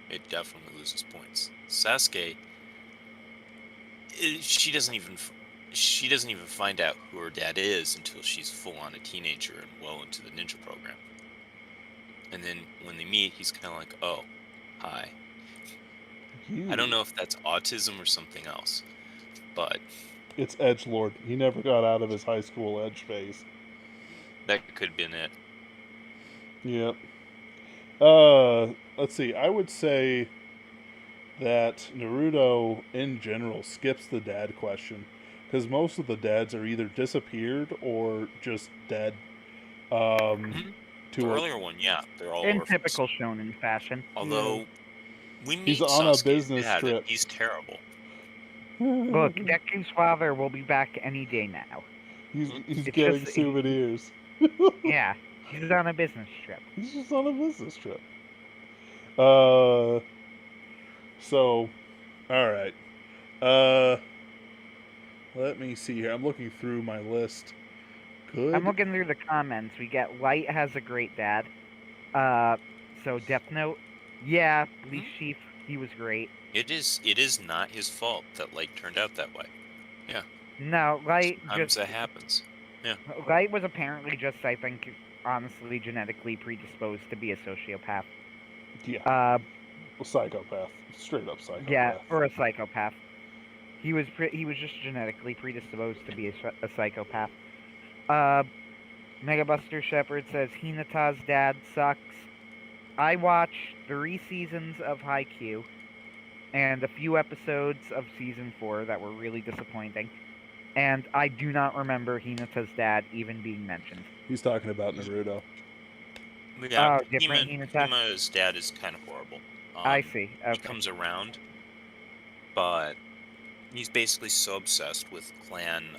it definitely loses points. Sasuke, she doesn't even find out who her dad is until she's full on a teenager and well into the ninja program. And then when they meet, he's kind of like, "Oh, hi." I don't know if that's autism or something else, but It's edgelord. He never got out of his high school edge phase. that could have been it. Yep. Let's see. I would say that Naruto in general skips the dad question because most of the dads are either disappeared or just dead. The To earlier one, yeah, they're all In orphans. typical shonen fashion. Although we He's meet on a Sasuke's business dad, trip. and he's terrible. Look, Deku's father will be back any day now. He's It's getting just- souvenirs. Yeah, he's on a business trip. He's just on a business trip. So, all right. Let me see here. I'm looking through my list. Good. I'm looking through the comments. We get Light has a great dad. So Death Note, yeah, Bleach Chief, he was great. It is not his fault that Light turned out that way. Yeah. No, Light Sometimes just that happens. Yeah. Light was apparently just, I think, honestly genetically predisposed to be a sociopath. Yeah, Uh, a psychopath, straight up yeah, psychopath. or a psychopath. He was just genetically predisposed to be a psychopath. Uh, Megabuster Shepherd says Hinata's dad sucks. I watched 3 seasons of Haikyuu and a few episodes of season 4 that were really disappointing. And I do not remember Hinata's dad even being mentioned. He's talking about Naruto. Yeah, Oh, different Hinata? Hima's dad is kind of horrible. I see. He Okay. comes around, but he's basically so obsessed with clan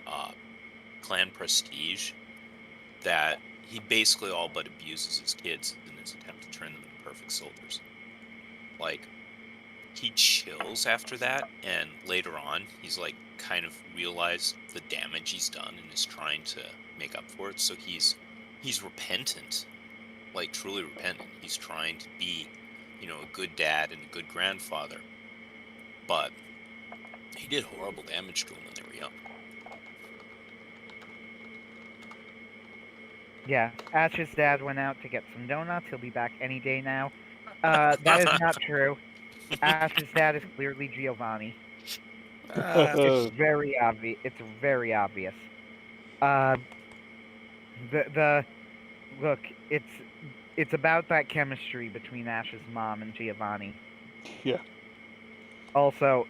prestige that he basically all but abuses his kids in his attempt to turn them into perfect soldiers. Like, he chills after that, and later on, he's like kind of realized the damage he's done and is trying to make up for it. So he's repentant, like truly repentant. He's trying to be, a good dad and a good grandfather. But he did horrible damage to them when they were young. Yeah, Ash's dad went out to get some donuts. He'll be back any day now. That is not true. Ash's dad is clearly Giovanni. It's very obvious. It's very obvious. Uh, the look. It's about that chemistry between Ash's mom and Giovanni. Yeah. Also,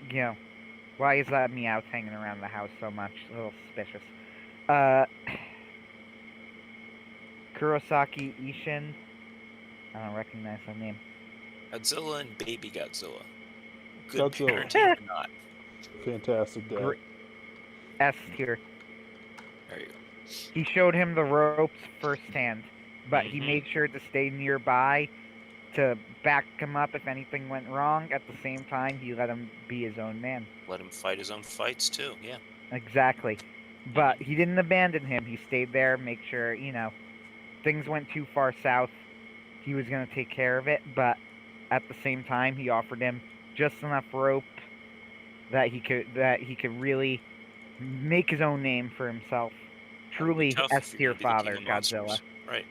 why is that Meowth hanging around the house so much? A little suspicious. Kurosaki Ishin. I don't recognize that name. Godzilla and Baby Godzilla. Good Godzilla. parenting or not? Fantastic dad. S tier. There you go. He showed him the ropes firsthand, but he made sure to stay nearby to back him up if anything went wrong. At the same time, he let him be his own man. Let him fight his own fights too, yeah. Exactly. But he didn't abandon him. He stayed there, make sure, things went too far south. He was going to take care of it, but at the same time, he offered him just enough rope that he could really make his own name for himself. Truly S tier father, Godzilla. Right.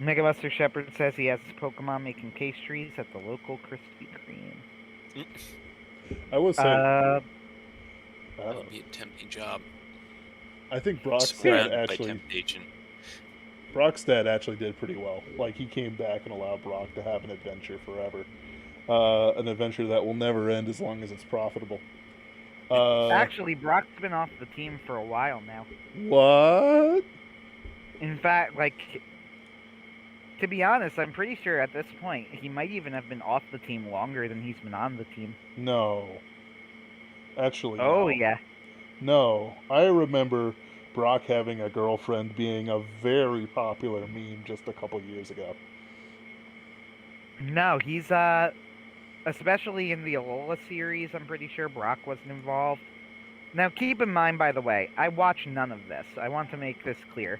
Megabuster Shepherd says he has his Pokemon making pastries at the local Krispy Kreme. I will say, that would be a tempting job. I think Brock's dad actually did pretty well. Like, he came back and allowed Brock to have an adventure forever. An adventure that will never end as long as it's profitable. Actually, Brock's been off the team for a while now. What? In fact, to be honest, I'm pretty sure at this point he might even have been off the team longer than he's been on the team. No. Actually, Oh, no. yeah. No. I remember Brock having a girlfriend being a very popular meme just a couple years ago. No, he's, especially in the Alola series, I'm pretty sure Brock wasn't involved. Now, keep in mind, by the way, I watch none of this. I want to make this clear.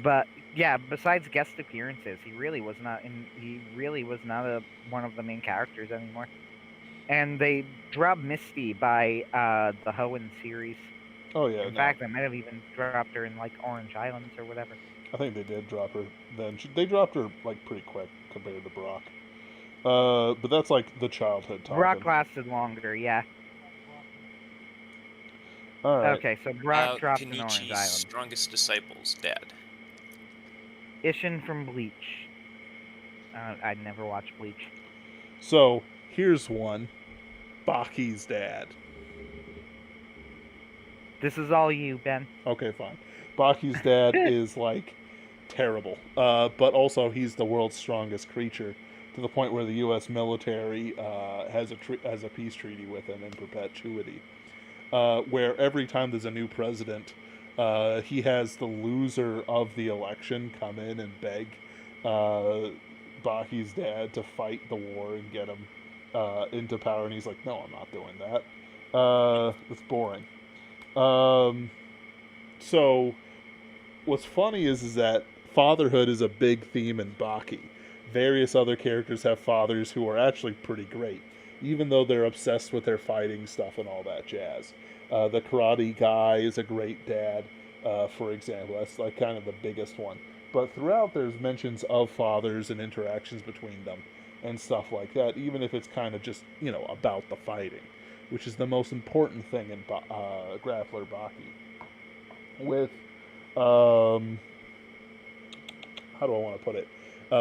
But, yeah, besides guest appearances, he really was not one of the main characters anymore. And they dropped Misty by the Hoenn series. Oh, yeah. In fact, they might have even dropped her in, Orange Islands or whatever. I think they did drop her then. They dropped her, pretty quick compared to Brock. But that's, the childhood talking. Brock lasted longer, yeah. All right. Okay, so Brock dropped in Orange Kenichi's Island. strongest disciples, Dad. Ishin from Bleach. I'd never watched Bleach. So, here's one. Baki's dad. This is all you, Ben. Okay, fine. Baki's dad is, terrible. But also, he's the world's strongest creature, to the point where the U.S. military has a peace treaty with him in perpetuity. Where every time there's a new president, he has the loser of the election come in and beg Baki's dad to fight the war and get him into power, and he's like, no, I'm not doing that. It's boring. So what's funny is that fatherhood is a big theme in Baki. Various other characters have fathers who are actually pretty great. even though they're obsessed with their fighting stuff and all that jazz. The karate guy is a great dad, for example. That's like kind of the biggest one. But throughout, there's mentions of fathers and interactions between them and stuff like that, even if it's kind of just, about the fighting, which is the most important thing in Grappler Baki. With, um, how do I want to put it?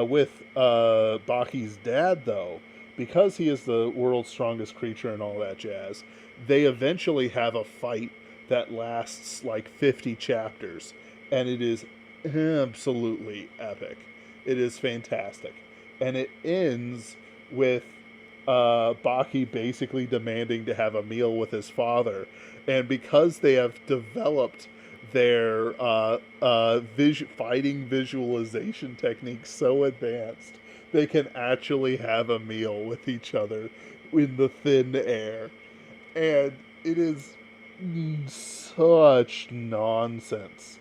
With Baki's dad, though, because he is the world's strongest creature and all that jazz, they eventually have a fight that lasts like 50 chapters, and it is absolutely epic. It is fantastic. And it ends with Baki basically demanding to have a meal with his father. And because they have developed their fighting visualization techniques so advanced, they can actually have a meal with each other in the thin air. And it is such nonsense.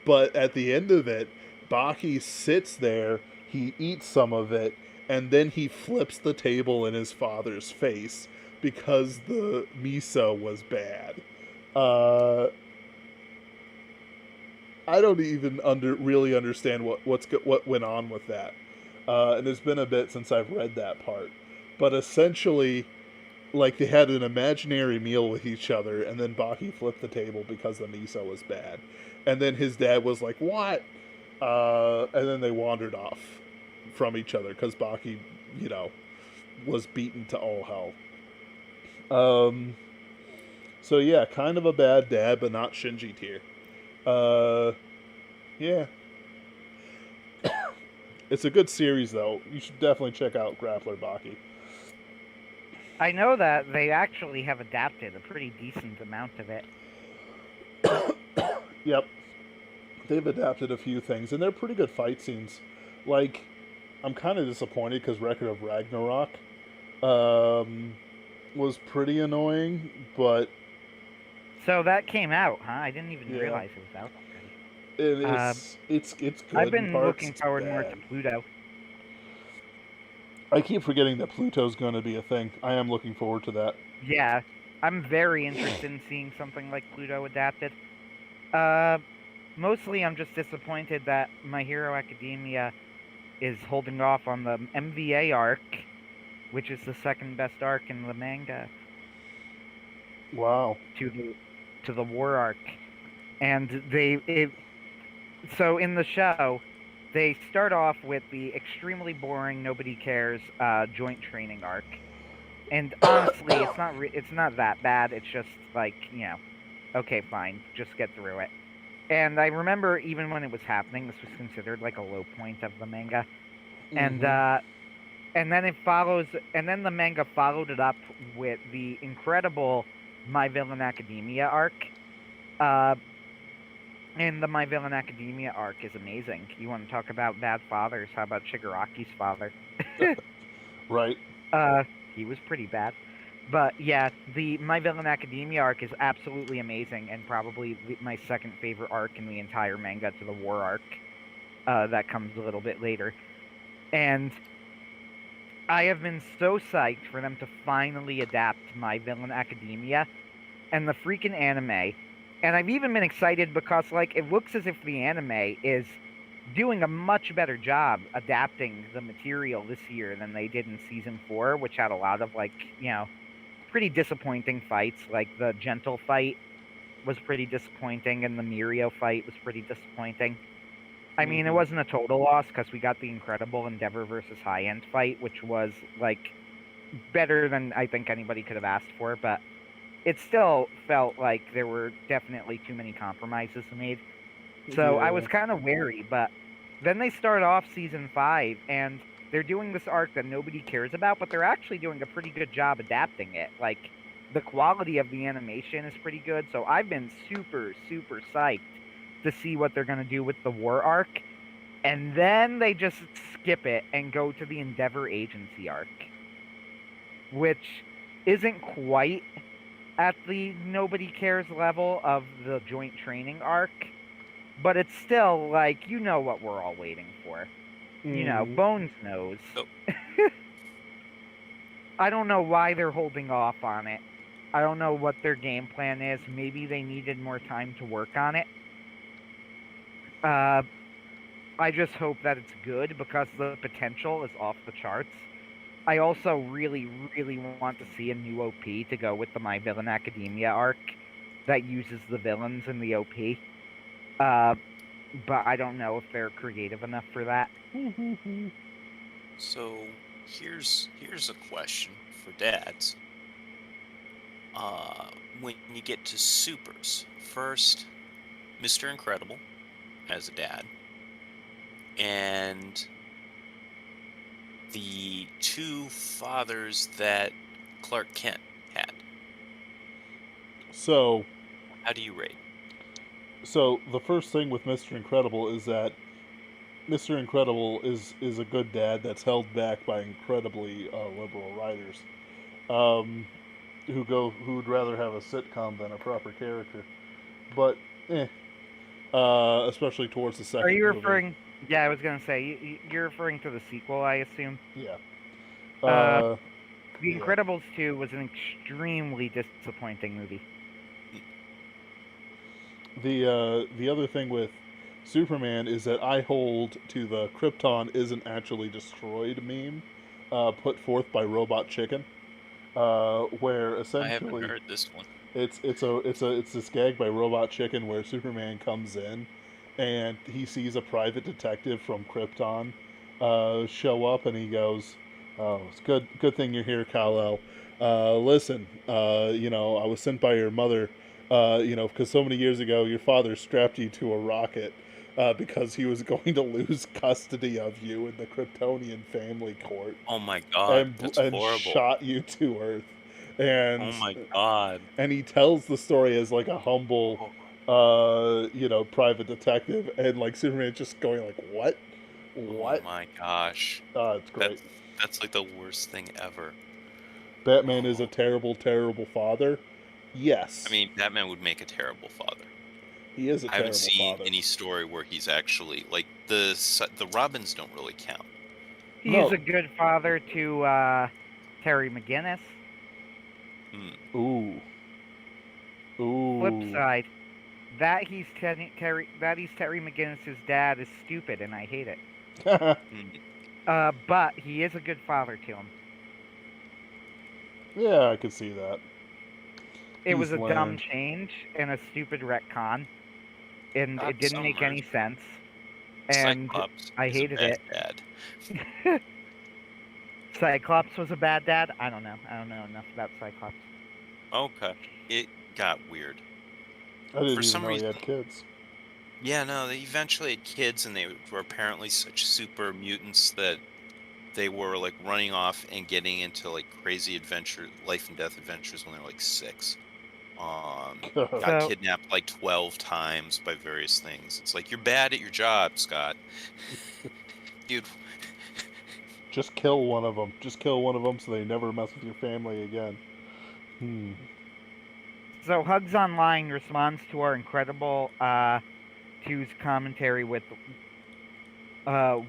But at the end of it, Baki sits there, he eats some of it, and then he flips the table in his father's face because the miso was bad. Uh, I don't even really understand what went on with that, and it's been a bit since I've read that part. But essentially, like they had an imaginary meal with each other, and then Baki flipped the table because the miso was bad, and then his dad was like, "What?" And then they wandered off from each other because Baki, you know, was beaten to all hell. Um, so yeah, kind of a bad dad, but not Shinji tier. Uh, yeah, it's a good series though. You should definitely check out Grappler Baki. I know that they actually have adapted a pretty decent amount of it. Yep, they've adapted a few things, and they're pretty good fight scenes. Like, I'm kind of disappointed because Record of Ragnarok um, was pretty annoying, but So that came out, huh? I didn't even yeah, realize it was out already. it's I've good in been parts. looking It's forward more to bad. Pluto. I keep forgetting that Pluto's going to be a thing. I am looking forward to that. Yeah, I'm very interested in seeing something like Pluto adapted. Uh, Mostly I'm just disappointed that My Hero Academia is holding off on the MVA arc, which is the second best arc in the manga, Wow. to the war arc. And so in the show, they start off with the extremely boring, nobody cares joint training arc. And honestly, it's not that bad. It's just like, okay, fine, just get through it. And I remember even when it was happening, this was considered like a low point of the manga. And Mm-hmm. and then and then the manga followed it up with the incredible My Villain Academia arc. Uh, and the My Villain Academia arc is amazing. You want to talk about bad fathers? How about Shigaraki's father? Right. uh, he was pretty bad. But yeah, the My Villain Academia arc is absolutely amazing, and probably my second favorite arc in the entire manga to the war arc. That comes a little bit later. And I have been so psyched for them to finally adapt My Villain Academia and the freaking anime. And I've even been excited because, like, it looks as if the anime is doing a much better job adapting the material this year than they did in season 4, which had a lot of, like, pretty disappointing fights. Like, the Gentle fight was pretty disappointing, and the Mirio fight was pretty disappointing. I mean, it Mm-hmm. wasn't a total loss because we got the incredible Endeavor versus High End fight, which was, like, better than I think anybody could have asked for, but it still felt like there were definitely too many compromises made. So I was Yeah. kind of wary, but then they start off season 5 and they're doing this arc that nobody cares about, but they're actually doing a pretty good job adapting it. Like, the quality of the animation is pretty good, so I've been super, super psyched to see what they're going to do with the war arc. And then they just skip it and go to the Endeavor Agency arc, which isn't quite at the nobody cares level of the joint training arc, but it's still like, what we're all waiting for. Mm-hmm. Bones knows. So I don't know why they're holding off on it. I don't know what their game plan is. Maybe they needed more time to work on it. I just hope that it's good because the potential is off the charts. I also really, really want to see a new OP to go with the My Villain Academia arc that uses the villains in the OP. But I don't know if they're creative enough for that. So here's a question for dads. When you get to supers, first, Mr. Incredible as a dad, and the two fathers that Clark Kent had. So, How do you rate? so the first thing with Mr. Incredible is that Mr. Incredible is a good dad that's held back by incredibly liberal writers, um, who'd rather have a sitcom than a proper character. But, especially towards the Are second you movie. referring? Yeah, I was gonna say you're referring to the sequel, I assume. Yeah. Uh, The Yeah. Incredibles 2 was an extremely disappointing movie. The other thing with Superman is that I hold to the Krypton isn't actually destroyed meme, put forth by Robot Chicken, where I haven't essentially heard this one. it's this gag by Robot Chicken where Superman comes in and he sees a private detective from Krypton show up and he goes, "Oh, it's good thing you're here, Kal-El. Listen, I was sent by your mother, because so many years ago your father strapped you to a rocket." Because he was going to lose custody of you in the Kryptonian family court, Oh my god, that's and horrible. shot you to Earth, Oh and my god. and he tells the story as like a humble, Oh, private detective, and like Superman just going like, "What? oh What?" my gosh. It's great. That's that's like the worst thing ever. Batman is a Oh. terrible, terrible father. I Yes, mean, Batman would make a terrible father. he is a I haven't terrible seen father. any story where he's actually like the Robins don't really count. He's No. a good father to Terry McGinnis. Hmm. Ooh. Flip Ooh. side, that he's Terry McGinnis's dad is stupid, and I hate it. Hmm. But he is a good father to him. Yeah, I could see that. It was He's a dumb learned. change and a stupid retcon, and Not it didn't so make any much. sense, and Cyclops I is a hated bad it. dad. Cyclops was a bad dad? I don't know. I don't know enough about Cyclops. Okay. It got weird. I didn't For even some know he reason, had kids. yeah, no, they eventually had kids and they were apparently such super mutants that they were like running off and getting into like crazy adventure, life and death adventures when they were like 6. Got So, kidnapped like 12 times by various things. It's like you're bad at your job, Scott. Dude, Just kill one of them. Just kill one of them so they never mess with your family again. Hmm. so Hugs Online responds to our incredible two's commentary with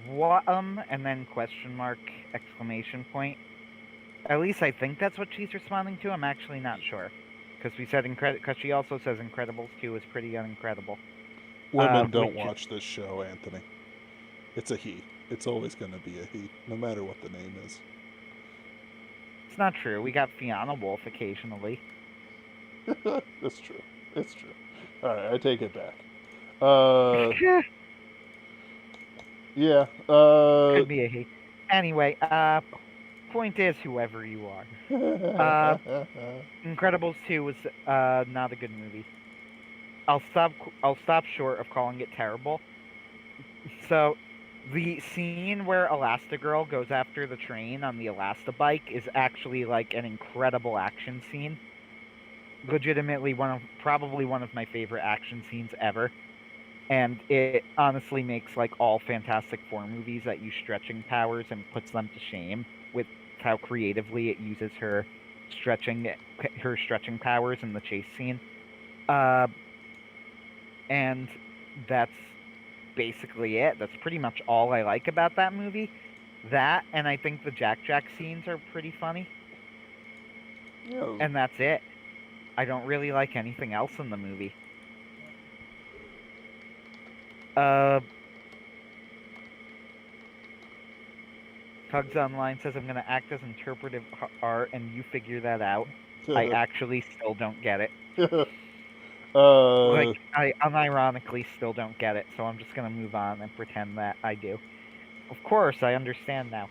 what and then question mark exclamation point. At least I think that's what she's responding to. I'm actually not sure because we said because she also says Incredibles 2 is pretty unincredible. Women Which don't is watch this show, Anthony. It's a he. It's always going to be a he, no matter what the name is. it's not true. We got Fiona Wolf occasionally. It's true. It's true. All right, I take it back. Uh, yeah. Could be a he. Anyway, point is, whoever you are, Incredibles 2 was not a good movie. I'll stop short of calling it terrible. So, the scene where Elastigirl goes after the train on the Elastabike is actually like an incredible action scene. Legitimately probably one of my favorite action scenes ever. And it honestly makes like all Fantastic Four movies that use stretching powers and puts them to shame with how creatively it uses her stretching powers in the chase scene. And that's basically it. That's pretty much all I like about that movie. That, and I think the Jack scenes are pretty funny. Yeah. And that's it. I don't really like anything else in the movie. Tugs Online says I'm gonna act as interpretive art, and you figure that out. I actually still don't get it. Like, I unironically still don't get it, so I'm just gonna move on and pretend that I do. Of course, I understand now.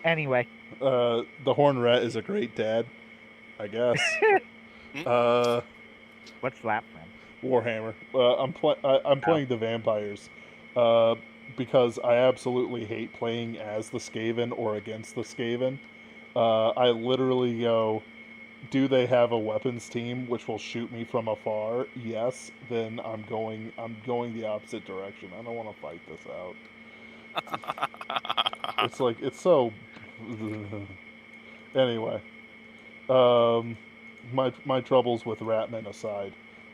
Anyway. The Horn Rat is a great dad, I guess. What's that from? Warhammer. I'm playing the vampires, because I absolutely hate playing as the Skaven or against the Skaven. I literally go, do they have a weapons team which will shoot me from afar? Yes. Then I'm going the opposite direction. I don't want to fight this out. It's so. Anyway, my troubles with Ratman aside.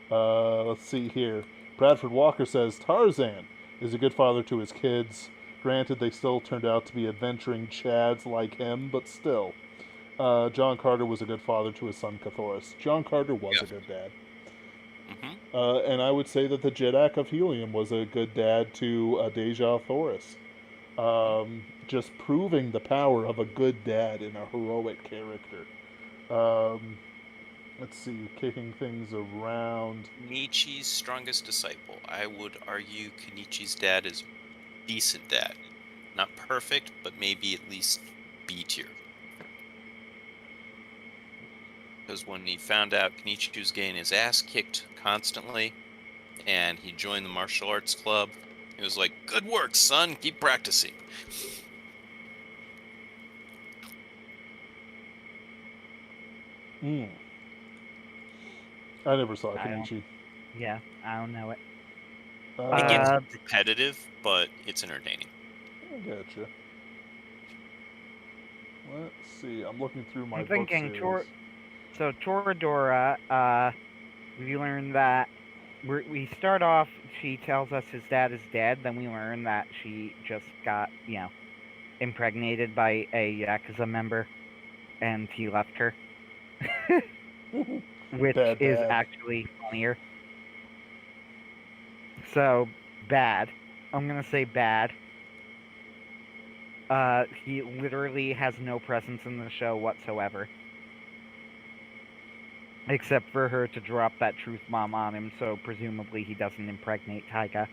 Let's see here. Bradford Walker says Tarzan is a good father to his kids. Granted, they still turned out to be adventuring chads like him, but still. John Carter was a good father to his son Cathoris. John Carter was a good dad. And I would say that the Jednak of Helium was a good dad to Deja Thoris. Just proving the power of a good dad in a heroic character. Let's see, kicking things around. Nietzsche's strongest disciple. I would argue Kenichi's dad is decent dad. Not perfect, but maybe at least B tier. Because when he found out Kenichi was getting his ass kicked constantly, and he joined the martial arts club, he was like, "Good work, son. Keep practicing." I never saw Kenichi. Yeah, I don't know it. It gets repetitive, but it's entertaining. I gotcha. Let's see. I'm looking through my I'm thinking book series. Toradora, we learn that we start off, she tells us his dad is dead, then we learn that she just got, impregnated by a Yakuza member, and he left her. Which is actually funnier. So, bad. I'm gonna say bad. He literally has no presence in the show whatsoever. Except for her to drop that truth bomb on him, so presumably he doesn't impregnate Taiga.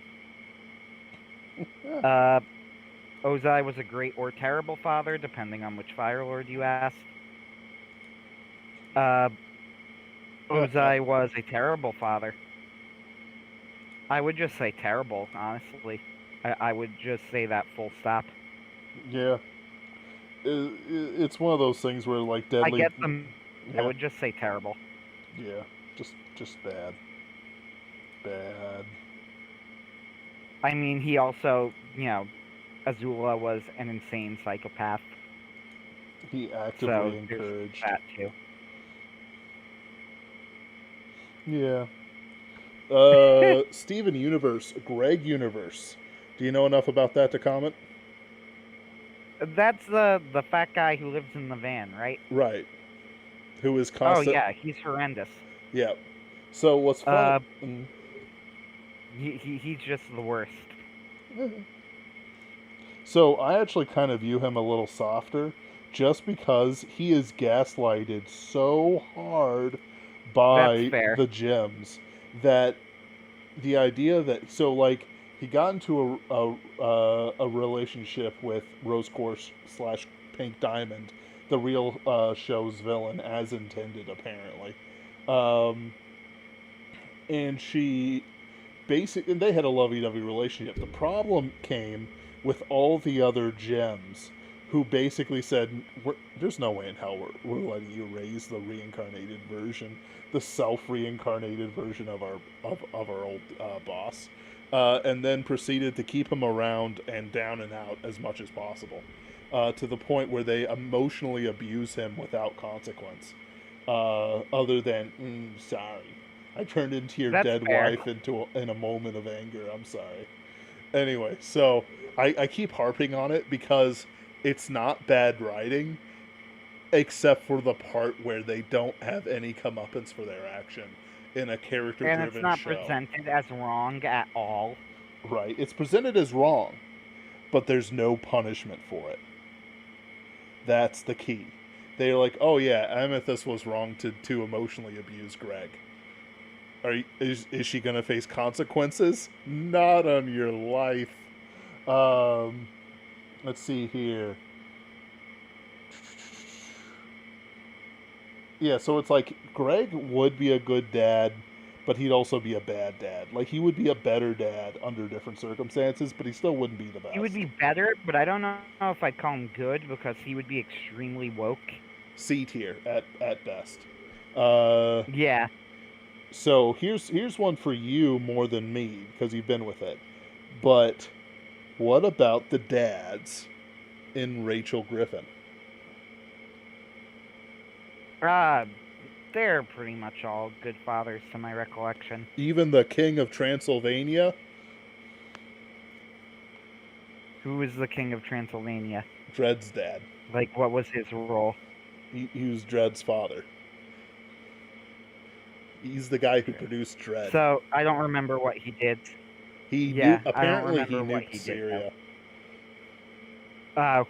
Ozai was a great or terrible father, depending on which Fire Lord you ask. Ozai was a terrible father. I would just say terrible, honestly. I would just say that full stop. Yeah. It's one of those things where, like, deadly... I get them. Yeah. I would just say terrible. Yeah. Just bad. Bad. I mean, he also, Azula was an insane psychopath. He actively encouraged. That too. Yeah. Steven Universe, Greg Universe. Do you know enough about that to comment? That's the fat guy who lives in the van, right? Right. Who is constant... Oh yeah, he's horrendous. Yeah. So what's fun? He's just the worst. So I actually kind of view him a little softer, just because he is gaslighted so hard by the gems that the idea that he got into a relationship with Rose Quartz / Pink Diamond, the real show's villain, as intended apparently, and she basically, and they had a lovey-dovey relationship. The problem came with all the other gems, who basically said, "There's no way in hell we're letting you raise the reincarnated version, the self-reincarnated version of our old boss," and then proceeded to keep him around and down and out as much as possible, to the point where they emotionally abuse him without consequence, other than sorry, I turned into your dead wife in a moment of anger. I'm sorry. Anyway, so I keep harping on it because it's not bad writing. except for the part where they don't have any comeuppance for their action in a And it's character-driven not show. presented as wrong at all. Right? It's presented as wrong, but there's no punishment for it. That's the key. They're like, oh yeah, Amethyst was wrong to emotionally abuse Greg. Is she gonna face consequences? Not on your life. Um, let's see here. Yeah, so it's like Greg would be a good dad, but he'd also be a bad dad. Like he would be a better dad under different circumstances, but he still wouldn't be the best. He would be better, but I don't know if I'd call him good because he would be extremely woke. C tier at best. Yeah. So here's one for you more than me because you've been with it. But what about the dads in Rachel Griffin? They're pretty much all good fathers to my recollection. Even the King of Transylvania? Who was the King of Transylvania? Dred's dad. Like, what was his role? He was Dred's father. He's the guy who produced Dred. So, I don't remember what he did. Apparently he what nuked he Syria. Did,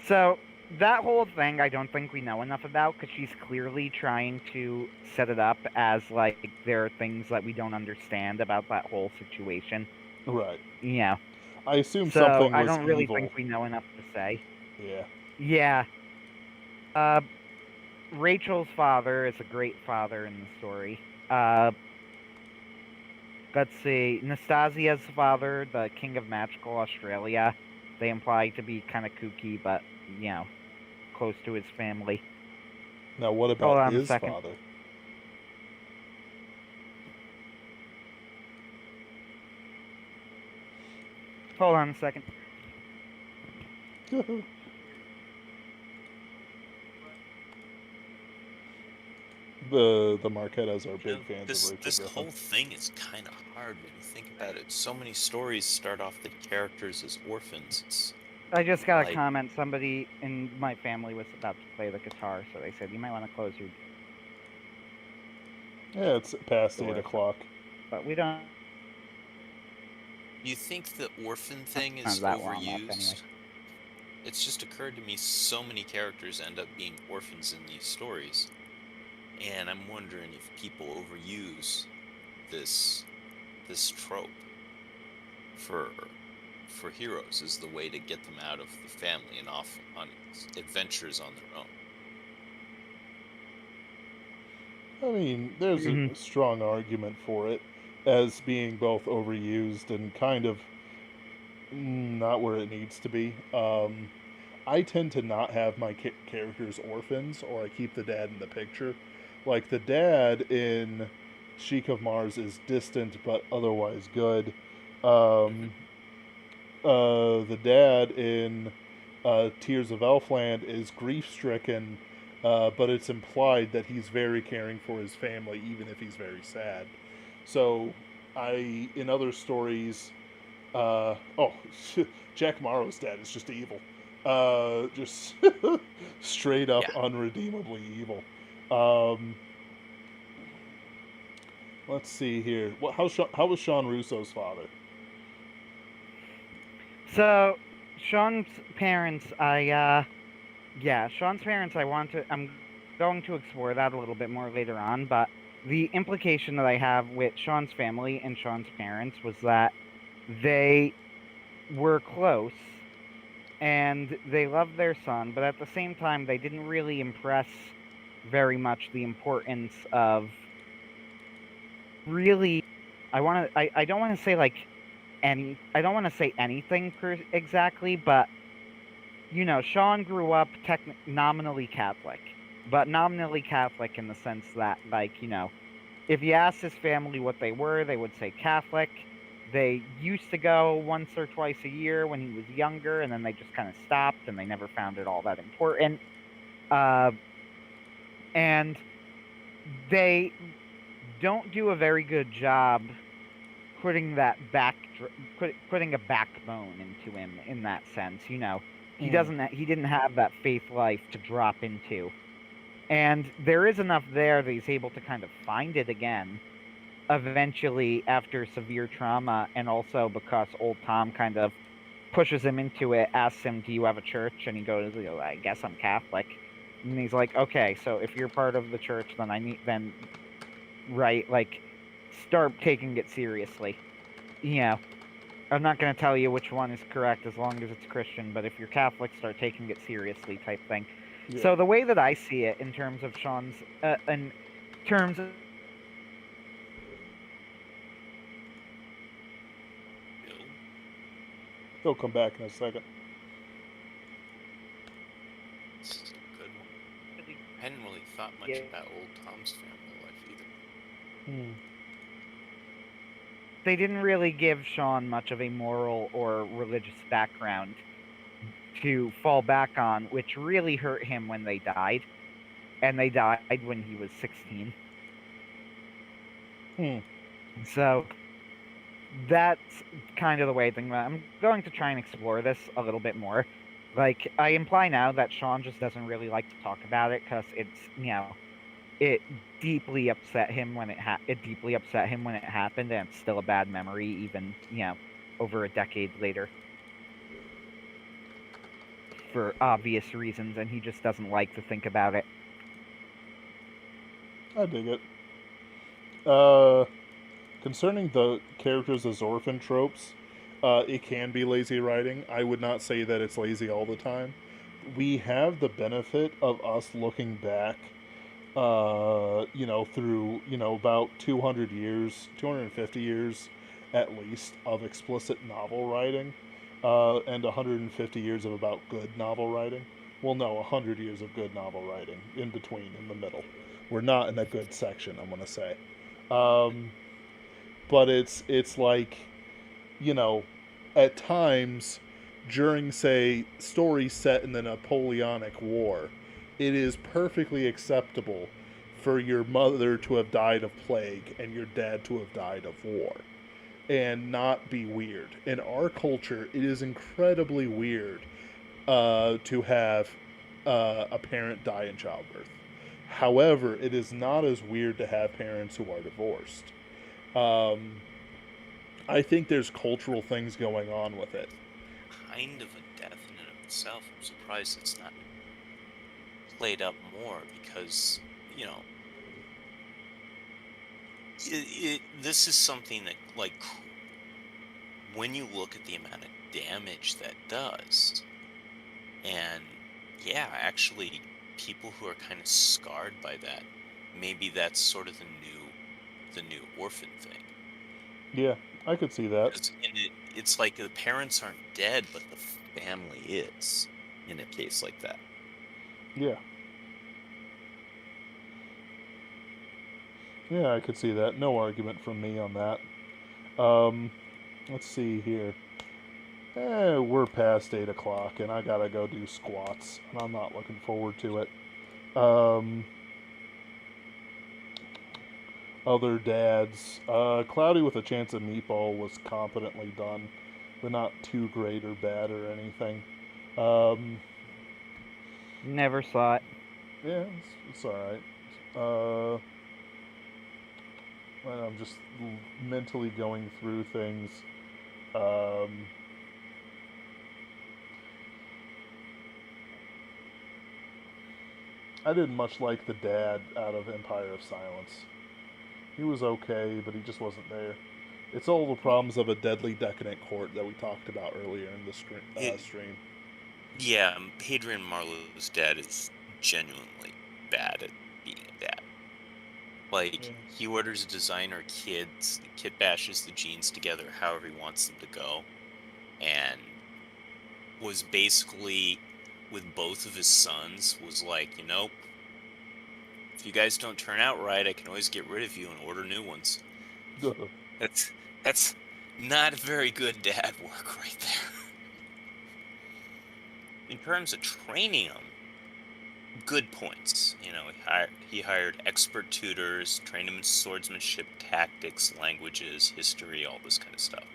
so, that whole thing I don't think we know enough about because she's clearly trying to set it up as, like, there are things that we don't understand about that whole situation. Right. Yeah. I assume So, something was I don't really evil. think we know enough to say. Yeah. Yeah. Rachel's father is a great father in the story. Let's see. Nastasia's father, the King of Magical Australia, they imply to be kind of kooky, but, you know, close to his family. Now, what Hold about on a his second. father? Hold on a second. The Marquettas are big fans this of Rachel this Griffin. whole thing is kind of hard when you think about it. So many stories start off the characters as orphans. It's I just got a like- comment. Somebody in my family was about to play the guitar, so they said, you might want to close your... Yeah, it's past Door. 8 o'clock. But we don't... You think the orphan thing Not is that long overused? left, anyway. It's just occurred to me so many characters end up being orphans in these stories. And I'm wondering if people overuse this trope for heroes as the way to get them out of the family and off on adventures on their own. I mean, there's a strong argument for it as being both overused and kind of not where it needs to be. I tend to not have my characters orphans, or I keep the dad in the picture. Like, the dad in Sheik of Mars is distant but otherwise good. The dad in Tears of Elfland is grief-stricken, but it's implied that he's very caring for his family, even if he's very sad. So, in other stories, Jack Morrow's dad is just evil. Just straight up unredeemably evil. Let's see here. How was Sean Russo's father? So, Sean's parents, Sean's parents, I'm going to explore that a little bit more later on, but the implication that I have with Sean's family and Sean's parents was that they were close, and they loved their son, but at the same time, they didn't really impress very much the importance of really, I don't want to say like I don't want to say anything exactly, but you know, Sean grew up nominally Catholic, but nominally Catholic in the sense that, like, you know, if you asked his family what they were, they would say Catholic. They used to go once or twice a year when he was younger, and then they just kind of stopped, and they never found it all that important. And they don't do a very good job putting a backbone into him in that sense. You know, He didn't have that faith life to drop into. And there is enough there that he's able to kind of find it again eventually after severe trauma, and also because old Tom kind of pushes him into it, asks him, "Do you have a church?" And he goes, "I guess I'm Catholic." And he's like, "Okay, so if you're part of the church, then right, like, start taking it seriously. You know, I'm not going to tell you which one is correct as long as it's Christian, but if you're Catholic, start taking it seriously," type thing. Yeah. So the way that I see it in terms of Sean's, in terms of Bill? He'll come back in a second. This is a good one. I hadn't really thought much about old Tom's family life either. they didn't really give Sean much of a moral or religious background to fall back on, which really hurt him when they died. And they died when he was 16. So that's kind of the way thing. I'm going to try and explore this a little bit more. Like, I imply now that Sean just doesn't really like to talk about it because it's, it deeply upset him when it happened, and it's still a bad memory even, over a decade later. For obvious reasons, and he just doesn't like to think about it. I dig it. Concerning the characters as orphan tropes, it can be lazy writing. I would not say that it's lazy all the time. We have the benefit of us looking back, through, about 200 years, 250 years at least of explicit novel writing, and 150 years of about good novel writing. Well, no, 100 years of good novel writing in between, in the middle. We're not in a good section, I'm going to say. But it's like, you know, at times during, say, stories set in the Napoleonic War, it is perfectly acceptable for your mother to have died of plague and your dad to have died of war and not be weird. In our culture, it is incredibly weird to have a parent die in childbirth. However, it is not as weird to have parents who are divorced. Um, I think there's cultural things going on with it. Kind of a death in and of itself. I'm surprised it's not played up more because, this is something that, like, when you look at the amount of damage that does, and yeah, actually, people who are kind of scarred by that, maybe that's sort of the new orphan thing. Yeah, I could see that. Because it's like the parents aren't dead, but the family is in a case like that. Yeah. Yeah, I could see that. No argument from me on that. Let's see here. We're past 8 o'clock, and I gotta go do squats, and I'm not looking forward to it. Other dads. Cloudy with a Chance of Meatball was competently done, but not too great or bad or anything. Never saw it. Yeah, it's alright. I'm just mentally going through things. I didn't much like the dad out of Empire of Silence. He was okay, but he just wasn't there. It's all the problems of a deadly decadent court that we talked about earlier in the stream. Yeah, Hadrian Marlowe's dad is genuinely bad at being a dad. Like, Yeah. he orders a designer kids, the kid bashes the genes together however he wants them to go, and was basically, with both of his sons, was like, if you guys don't turn out right, I can always get rid of you and order new ones. That's not very good dad work right there. In terms of training them, good points. He hired expert tutors, trained him in swordsmanship, tactics, languages, history, all this kind of stuff.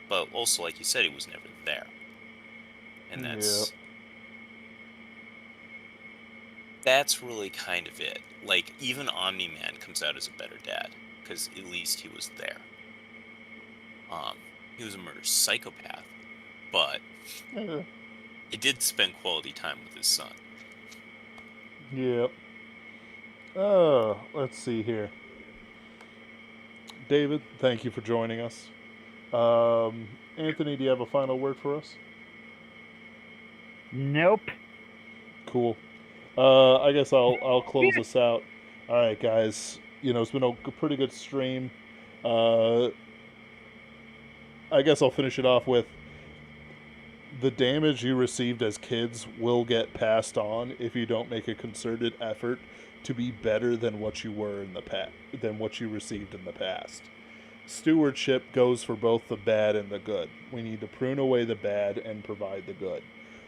But also, like you said, he was never there. And Yeah. that's really kind of it. Like, even Omni-Man comes out as a better dad, because at least he was there. He was a murder psychopath, but he did spend quality time with his son. Yep. Let's see here. David, thank you for joining us. Anthony, do you have a final word for us? Nope. Cool. I guess I'll close this out. All right, guys. It's been a pretty good stream. Uh, I guess I'll finish it off with the damage you received as kids will get passed on if you don't make a concerted effort to be better than what you were in the past, than what you received in the past. Stewardship goes for both the bad and the good. We need to prune away the bad and provide the good.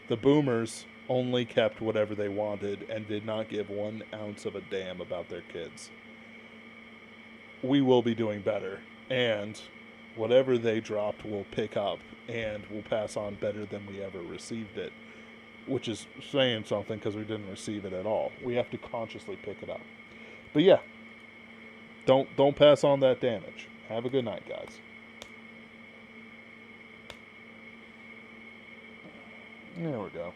The boomers only kept whatever they wanted and did not give 1 ounce of a damn about their kids. We will be doing better, and whatever they dropped will pick up and will pass on better than we ever received it, which is saying something because we didn't receive it at all. We have to consciously pick it up. But yeah, don't pass on that damage. Have a good night, guys. There we go.